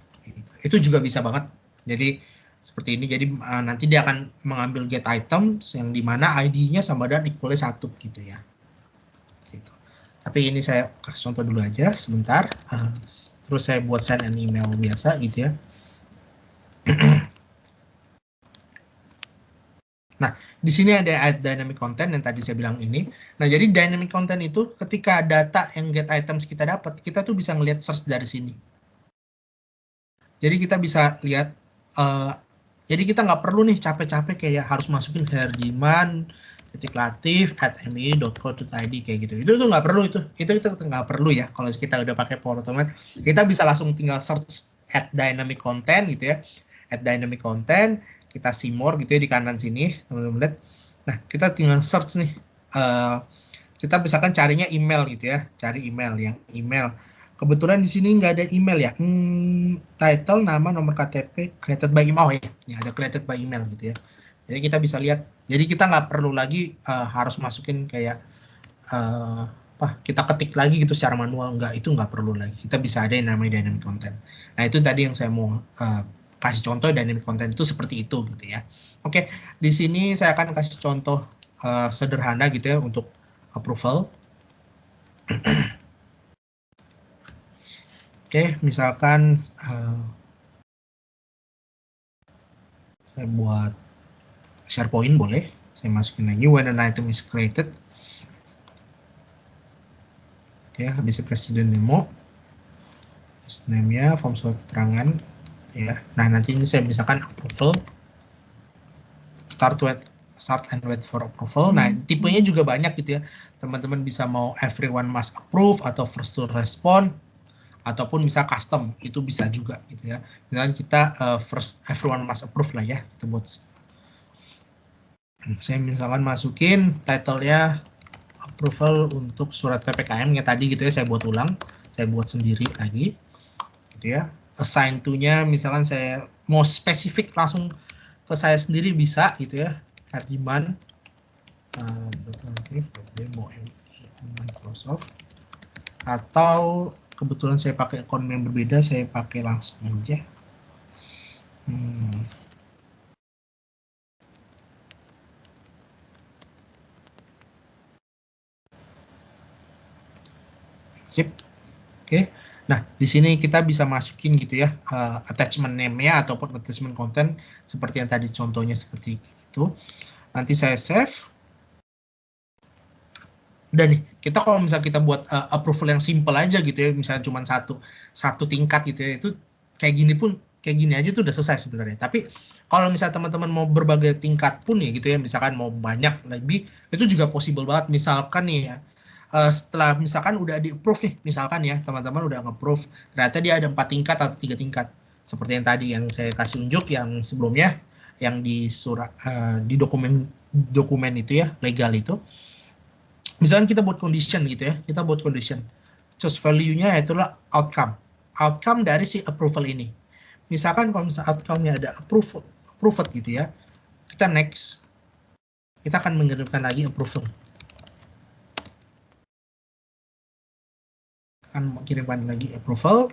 Itu juga bisa banget. Jadi seperti ini, jadi nanti dia akan mengambil get items yang dimana ID-nya sama dan equal-nya 1 gitu ya. Gitu. Tapi ini saya kasih contoh dulu aja sebentar. Terus saya buat send an email biasa gitu ya. Nah, di sini ada dynamic content yang tadi saya bilang ini. Nah, jadi dynamic content itu ketika data yang get items kita dapat, kita tuh bisa ngelihat search dari sini. Jadi kita bisa lihat, jadi kita nggak perlu nih capek-capek kayak harus masukin herdiman.latif@mi.co.id kayak gitu. Itu tuh nggak perlu, itu kita nggak perlu ya. Kalau kita udah pakai Power Automate, kita bisa langsung tinggal search at dynamic content gitu ya. At dynamic content, kita see more gitu ya di kanan sini, teman-teman lihat. Nah, kita tinggal search nih. Kita misalkan carinya email gitu ya, cari email yang email. Kebetulan di sini nggak ada email ya. Title, nama, nomor KTP, created by email ya. Ini ada created by email gitu ya. Jadi kita bisa lihat. Jadi kita nggak perlu lagi harus masukin kayak kita ketik lagi gitu secara manual. Itu nggak perlu lagi. Kita bisa ada yang namanya dynamic content. Nah itu tadi yang saya mau kasih contoh, dynamic content itu seperti itu gitu ya. Oke, di sini saya akan kasih contoh sederhana gitu ya untuk approval. Oke, misalkan saya buat SharePoint boleh. Saya masukin lagi when an item is created. Ya, habis presiden demo. Name-nya, form surat keterangan. Ya, nah nanti ini saya misalkan approval. Start and wait for approval. Nah, tipenya juga banyak gitu ya. Teman-teman bisa mau everyone must approve atau first to respond, ataupun bisa custom, itu bisa juga gitu ya. Misalkan kita first everyone must approve lah ya, kita buat. Saya misalkan masukin title-nya approval untuk surat PPKM-nya tadi gitu ya, saya buat ulang, saya buat sendiri lagi gitu ya. Assign to-nya misalkan saya mau spesifik langsung ke saya sendiri bisa gitu ya. Herdiman demo Microsoft, atau kebetulan saya pakai akun yang berbeda, saya pakai langsung aja. Sip. Oke. Nah, di sini kita bisa masukin gitu ya attachment name-nya ataupun attachment content seperti yang tadi contohnya seperti itu. Nanti saya save. Udah nih, kita kalau misalnya kita buat approval yang simple aja gitu ya, misalnya cuma satu tingkat gitu ya, itu kayak gini aja tuh udah selesai sebenarnya. Tapi kalau misalnya teman-teman mau berbagai tingkat pun ya gitu ya, misalkan mau banyak lebih, itu juga possible banget. Misalkan nih ya, setelah misalkan udah di approve nih, misalkan ya teman-teman udah nge-approve, ternyata dia ada 4 tingkat atau 3 tingkat. Seperti yang tadi yang saya kasih unjuk yang sebelumnya, yang di surat di dokumen itu ya, legal itu. Misalkan kita buat condition gitu ya, kita buat condition. Choose value-nya itulah outcome. Outcome dari si approval ini. Misalkan kalau misalnya outcome-nya ada approved gitu ya, kita next. Kita akan mengirimkan lagi approval. Akan mengirimkan lagi approval.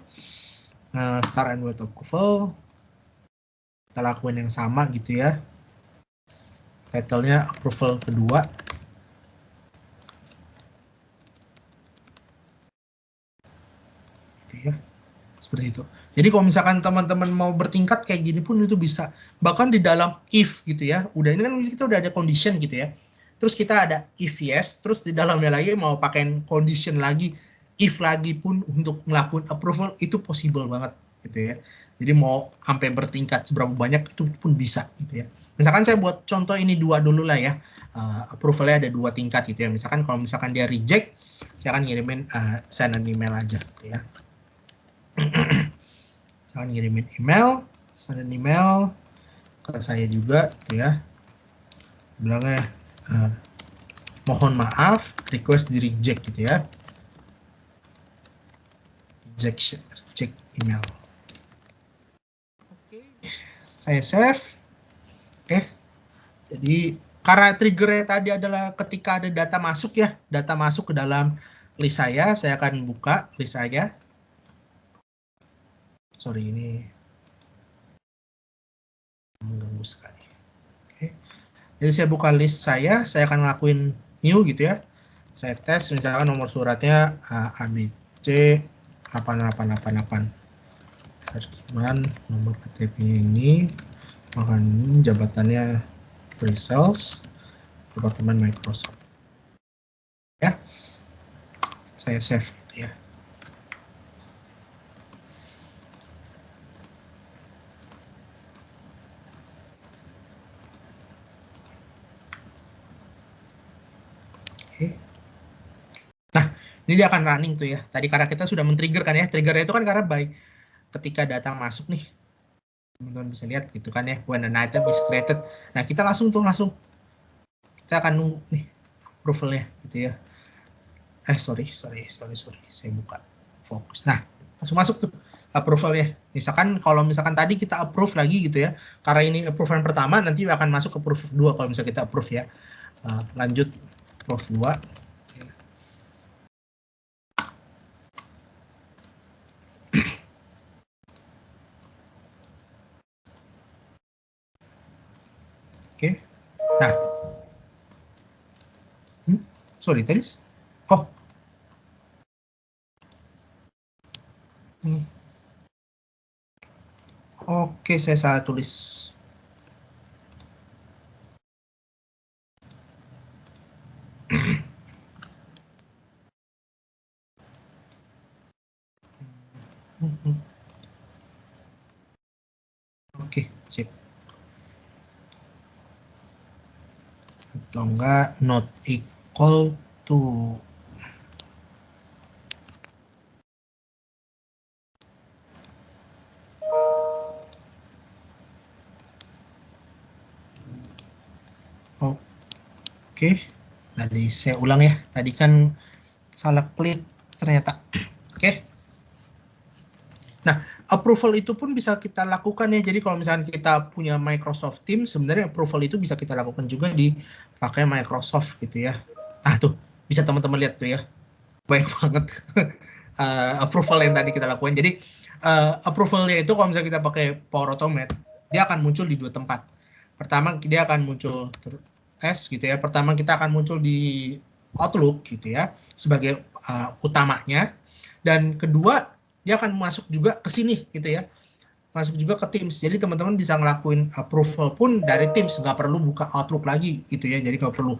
Start and wait approval. Kita lakukan yang sama gitu ya. Title-nya approval kedua. Gitu ya. Seperti itu. Jadi kalau misalkan teman-teman mau bertingkat kayak gini pun itu bisa. Bahkan di dalam if gitu ya. Udah ini kan kita udah ada condition gitu ya. Terus kita ada if yes, terus di dalamnya lagi mau pakai condition lagi, if lagi pun untuk melakukan approval itu possible banget gitu ya. Jadi mau sampai bertingkat seberapa banyak itu pun bisa gitu ya. Misalkan saya buat contoh ini 2 dulu lah ya. Approvalnya ada 2 tingkat gitu ya. Misalkan kalau misalkan dia reject, saya akan ngirimin send an email aja gitu ya. Jangan ngirimin email, send an email ke saya juga gitu ya. Bilangnya mohon maaf, request di reject gitu ya. Reject email. Oke, saya save. Oke, jadi karena triggernya tadi adalah ketika ada data masuk ya, data masuk ke dalam list saya akan buka list saya. Sorry, ini mengganggu sekali. Oke, jadi saya buka list saya akan ngelakuin new gitu ya. Saya tes misalkan nomor suratnya ABC 8888. Hardiman, nomor KTP-nya ini, makanya jabatannya pre-sales, departemen Microsoft. Ya, saya save gitu ya. Oke. Nah, ini dia akan running tuh ya. Tadi karena kita sudah men-trigger kan ya. Triggernya itu kan karena ketika data masuk nih, teman-teman bisa lihat gitu kan ya, when an item is created. Nah, kita langsung kita akan nunggu nih approval-nya gitu ya. Sorry, saya buka fokus. Nah, langsung masuk tuh approval ya. Misalkan kalau misalkan tadi kita approve lagi gitu ya, karena ini approval pertama, nanti akan masuk ke approve 2 kalau misalnya kita approve ya. Lanjut approve 2. Oke. Nah. Sorry, tadi. Oh. Oke, saya salah tulis. Oke, sip. Atau enggak not equal to. Oke, tadi saya ulang ya. Tadi kan salah klik ternyata. Oke. Nah, approval itu pun bisa kita lakukan ya. Jadi kalau misalnya kita punya Microsoft Teams, sebenarnya approval itu bisa kita lakukan juga di pakai Microsoft gitu ya. Nah, tuh bisa teman-teman lihat tuh ya. Baik banget approval yang tadi kita lakukan. Jadi approvalnya itu kalau misalnya kita pakai Power Automate, dia akan muncul di 2 tempat. Pertama dia akan muncul gitu ya. Pertama kita akan muncul di Outlook gitu ya sebagai utamanya. Dan kedua, dia akan masuk juga ke sini gitu ya. Masuk juga ke Teams. Jadi teman-teman bisa ngelakuin approval pun dari Teams, nggak perlu buka Outlook lagi gitu ya. Jadi nggak perlu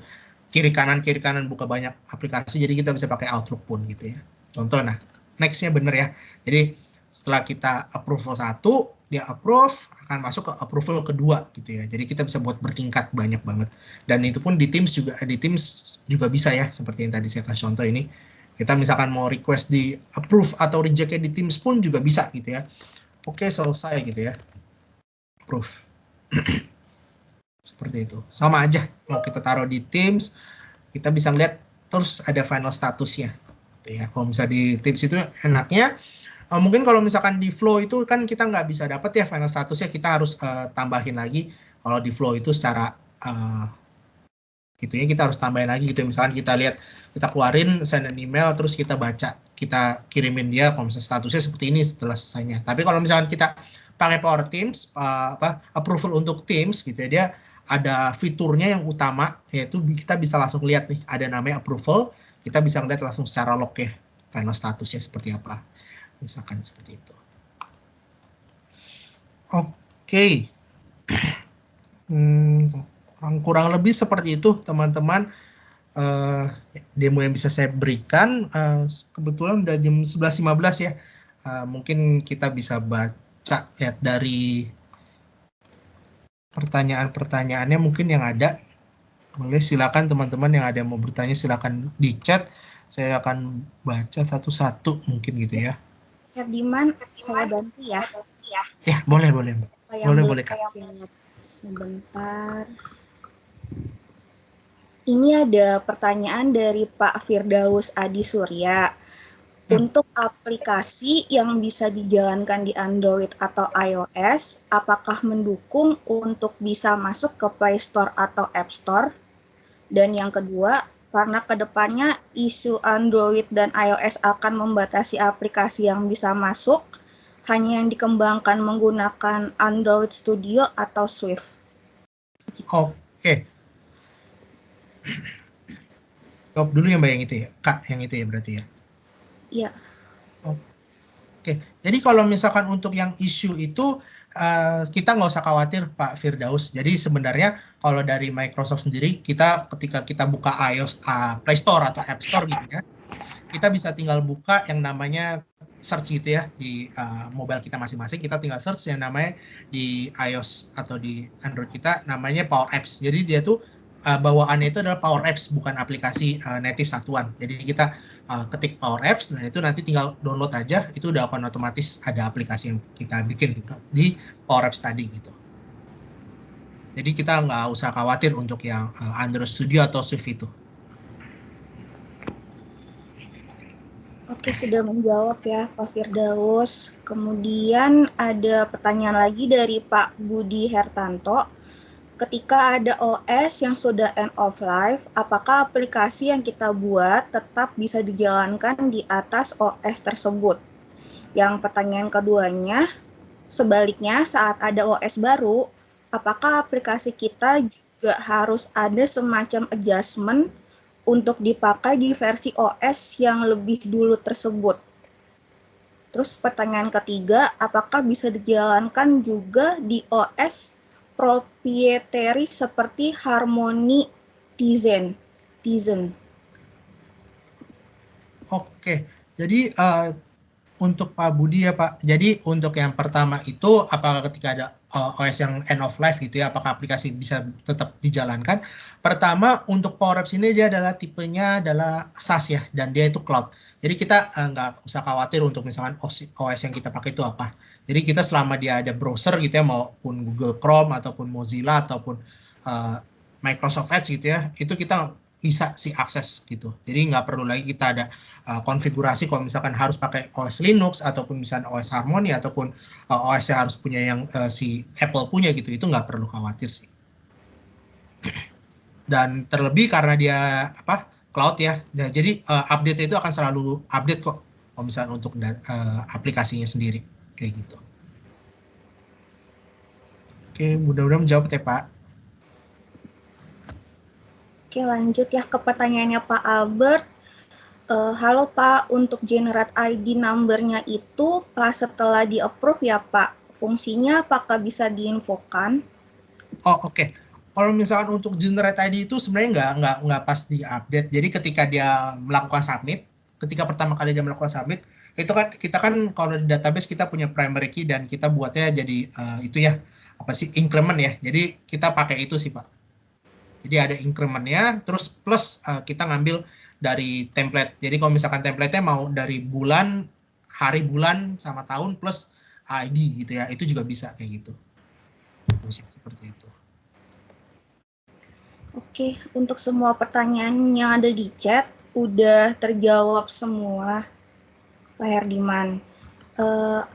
kiri kanan buka banyak aplikasi. Jadi kita bisa pakai Outlook pun gitu ya. Contoh, nah nextnya bener ya. Jadi setelah kita approval satu, dia approve, akan masuk ke approval kedua gitu ya. Jadi kita bisa buat bertingkat banyak banget. Dan itu pun di Teams juga bisa ya. Seperti yang tadi saya kasih contoh ini. Kita misalkan mau request di approve atau rejectnya di Teams pun juga bisa gitu ya. Oke, selesai gitu ya. Approve. Seperti itu. Sama aja. Mau kita taruh di Teams, kita bisa lihat terus ada final statusnya. Gitu ya. Kalau misalnya di Teams itu enaknya, mungkin kalau misalkan di Flow itu kan kita nggak bisa dapat ya final statusnya, kita harus tambahin lagi. Kalau di Flow itu secara gitu ya, kita harus tambahin lagi gitu. Misalkan kita lihat, kita keluarin, send an email, terus kita baca, kita kirimin dia kalau misalnya statusnya seperti ini setelah selesainya. Tapi kalau misalkan kita pakai Power Teams, approval untuk Teams gitu ya, dia ada fiturnya yang utama, yaitu kita bisa langsung lihat nih, ada namanya approval, kita bisa lihat langsung secara log ya, final statusnya seperti apa. Misalkan seperti itu. Oke. Kurang lebih seperti itu teman-teman. Demo yang bisa saya berikan. Kebetulan udah jam 11.15 ya. Mungkin kita bisa baca ya dari pertanyaan-pertanyaannya mungkin yang ada. Boleh silakan teman-teman yang ada yang mau bertanya silakan di chat. Saya akan baca satu-satu mungkin gitu ya. Herdiman, saya bantu ya. Ya, boleh. Boleh, Kak. Sebentar. Ini ada pertanyaan dari Pak Firdaus Adi Surya. Untuk aplikasi yang bisa dijalankan di Android atau iOS, apakah mendukung untuk bisa masuk ke Play Store atau App Store? Dan yang kedua, karena kedepannya isu Android dan iOS akan membatasi aplikasi yang bisa masuk, hanya yang dikembangkan menggunakan Android Studio atau Swift. Oke. Jawab dulu yang Mbak yang itu ya, Kak yang itu ya berarti ya. Iya. Oke, jadi kalau misalkan untuk yang isu itu kita nggak usah khawatir Pak Firdaus. Jadi sebenarnya kalau dari Microsoft sendiri, kita ketika kita buka iOS, Play Store atau App Store gitu ya, kita bisa tinggal buka yang namanya search gitu ya di mobile kita masing-masing. Kita tinggal search yang namanya di iOS atau di Android kita namanya Power Apps. Jadi dia tuh bawaannya itu adalah Power Apps, bukan aplikasi native satuan. Jadi kita ketik Power Apps, nah itu nanti tinggal download aja, itu udah akan otomatis ada aplikasi yang kita bikin di Power Apps tadi gitu. Jadi kita nggak usah khawatir untuk yang Android Studio atau Swift itu. Oke, sudah menjawab ya Pak Firdaus. Kemudian ada pertanyaan lagi dari Pak Budi Hertanto. Ketika ada OS yang sudah end of life, apakah aplikasi yang kita buat tetap bisa dijalankan di atas OS tersebut? Yang pertanyaan keduanya, sebaliknya saat ada OS baru, apakah aplikasi kita juga harus ada semacam adjustment untuk dipakai di versi OS yang lebih dulu tersebut? Terus pertanyaan ketiga, apakah bisa dijalankan juga di OS proprietary seperti Harmony Tizen? Oke, jadi untuk Pak Budi ya Pak, jadi untuk yang pertama itu apakah ketika ada OS yang end of life gitu ya, apakah aplikasi bisa tetap dijalankan? Pertama untuk Power Apps ini dia adalah tipenya adalah SaaS ya, dan dia itu cloud. Jadi kita nggak usah khawatir untuk misalkan OS yang kita pakai itu apa. Jadi kita selama dia ada browser gitu ya, maupun Google Chrome ataupun Mozilla ataupun Microsoft Edge gitu ya, itu kita bisa sih akses gitu. Jadi nggak perlu lagi kita ada konfigurasi kalau misalkan harus pakai OS Linux ataupun misalnya OS Harmony ataupun OS yang harus punya yang si Apple punya gitu, itu nggak perlu khawatir sih. Dan terlebih karena dia cloud ya, dan jadi update itu akan selalu update kok kalau misalnya untuk aplikasinya sendiri kayak gitu. Oke, mudah-mudahan menjawab ya Pak. Oke, lanjut ya ke pertanyaannya Pak Albert. Halo Pak, untuk generate ID number-nya itu pas setelah di-approve ya Pak, fungsinya apakah bisa diinfokan? Oh oke. Kalau misalkan untuk generate ID itu sebenarnya nggak pas di-update. Jadi ketika dia melakukan submit, ketika pertama kali dia melakukan submit, itu kan kita kan kalau di database kita punya primary key dan kita buatnya jadi itu ya apa sih increment ya. Jadi kita pakai itu sih Pak. Jadi ada incrementnya, terus plus kita ngambil dari template. Jadi kalau misalkan template-nya mau dari bulan, hari bulan sama tahun plus ID gitu ya, itu juga bisa kayak gitu. Seperti itu. Oke, untuk semua pertanyaan yang ada di chat udah terjawab semua, Pak Herdiman.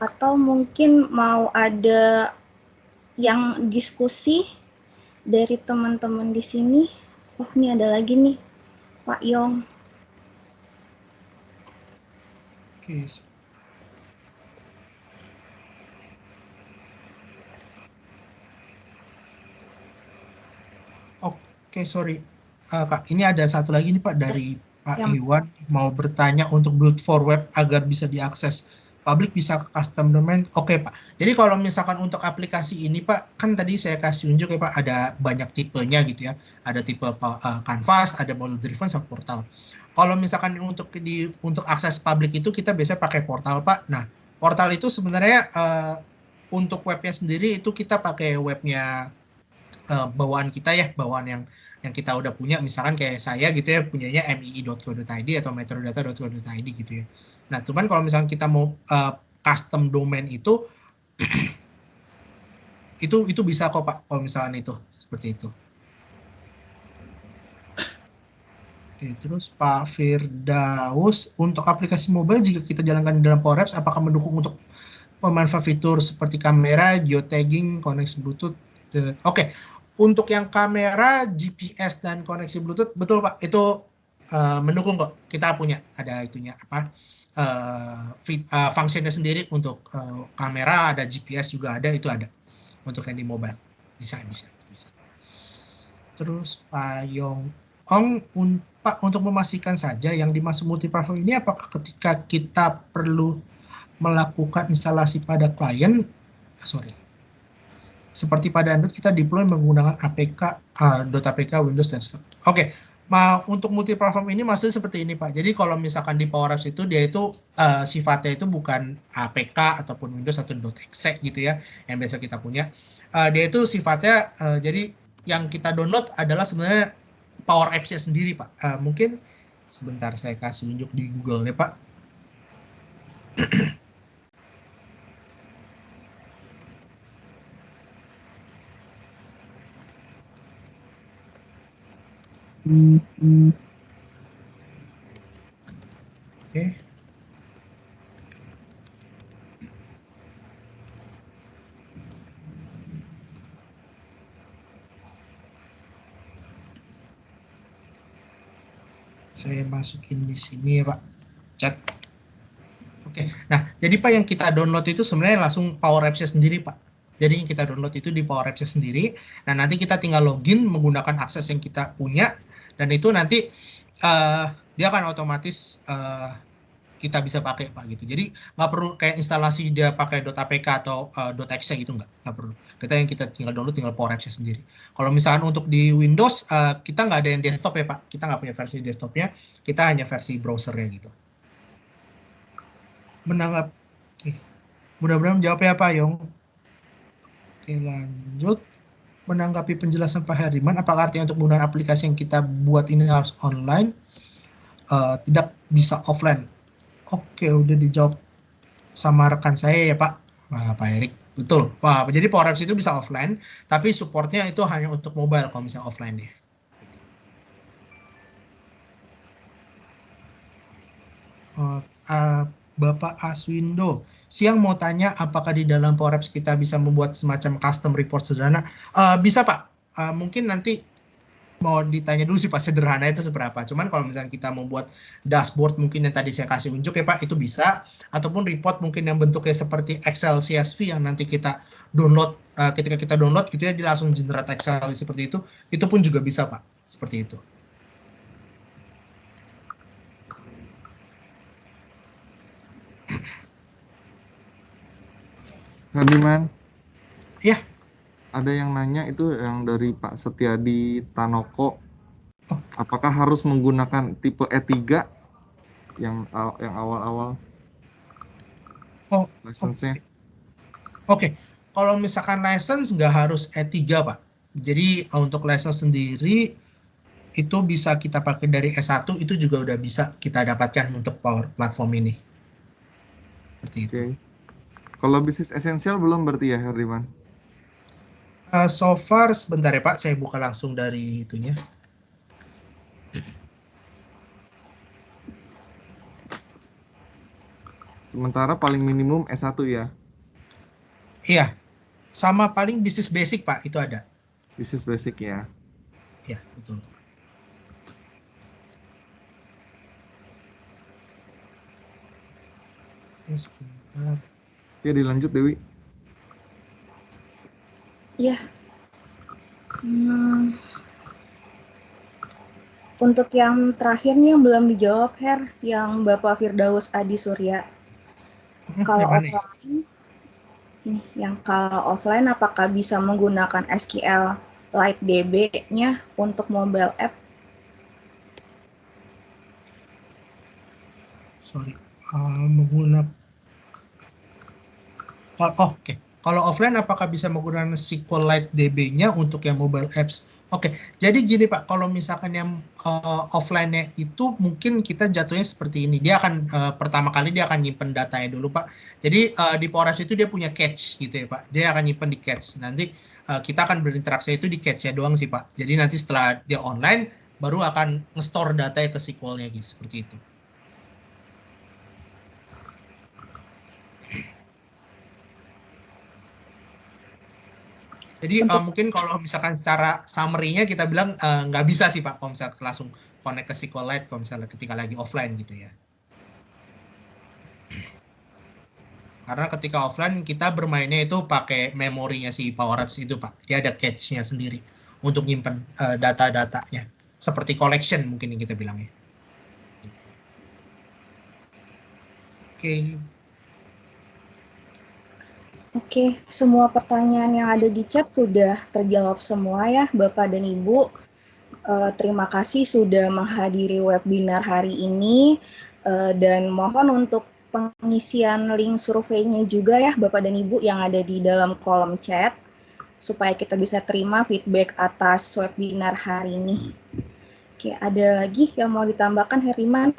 Atau mungkin mau ada yang diskusi dari teman-teman di sini? Oh, ini ada lagi nih, Pak Yong. Oke. Oke, sorry. Kak, ini ada satu lagi nih Pak dari Pak Yang Iwan mau bertanya untuk build for web agar bisa diakses publik bisa ke custom domain. Oke Pak. Jadi kalau misalkan untuk aplikasi ini Pak, kan tadi saya kasih unjuk ya Pak, ada banyak tipenya gitu ya. Ada tipe Canvas, ada model driven sama portal. Kalau misalkan untuk akses publik itu kita biasa pakai portal Pak. Nah, portal itu sebenarnya untuk webnya sendiri itu kita pakai webnya bawaan kita ya, bawaan yang kita udah punya, misalkan kayak saya gitu ya, punyanya mii.co.id atau metrodata.co.id gitu ya. Nah, cuman kalau misalkan kita mau custom domain itu bisa kok Pak, kalau misalkan itu seperti itu. Oke, terus Pak Firdaus, untuk aplikasi mobile jika kita jalankan di dalam Power Apps, apakah mendukung untuk pemanfaat fitur seperti kamera, geotagging, koneksi Bluetooth? Oke, untuk yang kamera, GPS dan koneksi Bluetooth, betul Pak, itu mendukung kok. Kita punya ada itunya apa? Fungsinya sendiri untuk kamera, ada GPS juga ada, itu ada untuk yang di mobile. Bisa. Terus Pak Yong Ong, Pak, untuk memastikan saja yang dimaksud multi-platform ini apakah ketika kita perlu melakukan instalasi pada klien, seperti pada Android kita deploy menggunakan APK, .apk Windows dan Oke, untuk multi-platform ini maksudnya seperti ini Pak. Jadi kalau misalkan di Power Apps itu dia itu sifatnya itu bukan APK ataupun Windows atau .exe gitu ya, yang biasa kita punya. Dia itu sifatnya jadi yang kita download adalah sebenarnya Power Apps-nya sendiri Pak. Mungkin sebentar saya kasih unjuk di Google nih Pak. Oke. Saya masukin di sini ya Pak, chat. Oke, nah jadi Pak yang kita download itu sebenarnya langsung Power Apps-nya sendiri Pak. Jadi yang kita download itu di Power Apps-nya sendiri. Nah nanti kita tinggal login menggunakan akses yang kita punya dan itu nanti dia akan otomatis kita bisa pakai Pak gitu. Jadi nggak perlu kayak instalasi dia pakai .apk atau .exe gitu nggak perlu. Kita tinggal download tinggal Power Apps-nya sendiri. Kalau misalkan untuk di Windows kita nggak ada yang desktop ya Pak. Kita nggak punya versi desktopnya, kita hanya versi browsernya gitu. Menanggap, mudah-mudahan menjawab ya Pak Yong. Oke, lanjut. Menanggapi penjelasan Pak Herdiman, apakah artinya untuk menggunakan aplikasi yang kita buat ini harus online, tidak bisa offline? Oke, udah dijawab sama rekan saya ya Pak, Pak Erik. Betul, Pak. Jadi Power Apps itu bisa offline, tapi supportnya itu hanya untuk mobile kalau misalnya offline ya. Bapak Aswindo, siang mau tanya apakah di dalam Power Apps kita bisa membuat semacam custom report sederhana? Bisa Pak, mungkin nanti mau ditanya dulu sih Pak, sederhana itu seberapa. Cuman kalau misalnya kita membuat dashboard mungkin yang tadi saya kasih unjuk ya Pak, itu bisa. Ataupun report mungkin yang bentuknya seperti Excel CSV yang nanti kita download, ketika kita download gitu ya, dia langsung generate Excel seperti itu pun juga bisa Pak, seperti itu. Herdiman, Iya. ada yang nanya itu yang dari Pak Setiadi Tanoko. Oh. Apakah harus menggunakan tipe E3 yang awal-awal license-nya? Oke. Kalau misalkan license nggak harus E3, Pak. Jadi untuk license sendiri itu bisa kita pakai dari S1, itu juga udah bisa kita dapatkan untuk Power Platform ini. Seperti itu. Kalau bisnis esensial belum berarti ya, Herdiman? So far, sebentar ya Pak, saya buka langsung dari itunya. Sementara paling minimum S1 ya? Iya, sama paling bisnis basic Pak, itu ada. Bisnis basic ya? Iya, betul. Sebentar. Oke, dilanjut Dewi. Iya. Untuk yang terakhir nih yang belum dijawab, Her, yang Bapak Firdaus Adi Surya. Kalau offline, apakah bisa menggunakan SQL Lite DB-nya untuk mobile app? Menggunakan. Oke. Kalau offline apakah bisa menggunakan SQLite DB-nya untuk yang mobile apps? Oke, jadi gini Pak, kalau misalkan yang offline-nya itu mungkin kita jatuhnya seperti ini. Dia akan pertama kali dia akan nyimpen datanya dulu Pak. Jadi di Power Apps itu dia punya cache gitu ya Pak. Dia akan nyimpen di cache. Nanti kita akan berinteraksi itu di cache-nya doang sih Pak. Jadi nanti setelah dia online baru akan nge-store datanya ke SQL-nya gitu, seperti itu. Jadi mungkin kalau misalkan secara summary-nya kita bilang nggak bisa sih Pak, kalau misalnya langsung connect ke SQLite kalau misalnya ketika lagi offline gitu ya. Karena ketika offline kita bermainnya itu pakai memorinya si Power Apps itu Pak. Dia ada cache-nya sendiri untuk nyimpen data-datanya. Seperti collection mungkin yang kita bilangnya. Oke. Oke, semua pertanyaan yang ada di chat sudah terjawab semua ya Bapak dan Ibu. Terima kasih sudah menghadiri webinar hari ini dan mohon untuk pengisian link surveinya juga ya Bapak dan Ibu yang ada di dalam kolom chat supaya kita bisa terima feedback atas webinar hari ini. Oke, ada lagi yang mau ditambahkan Heriman?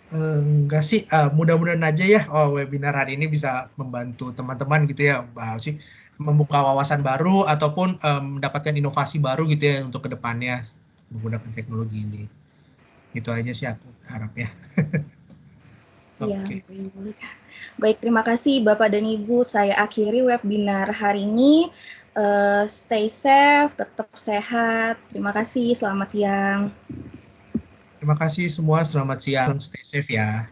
Enggak sih, mudah-mudahan aja ya webinar hari ini bisa membantu teman-teman gitu ya, sih membuka wawasan baru ataupun mendapatkan inovasi baru gitu ya untuk kedepannya menggunakan teknologi ini. Itu aja sih aku harap ya. Iya, baik, terima kasih Bapak dan Ibu. Saya akhiri webinar hari ini. Stay safe, tetap sehat. Terima kasih, selamat siang. Terima kasih semua, selamat siang, stay safe ya.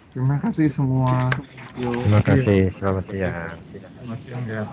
Terima kasih semua. Terima kasih, selamat siang. Selamat siang ya.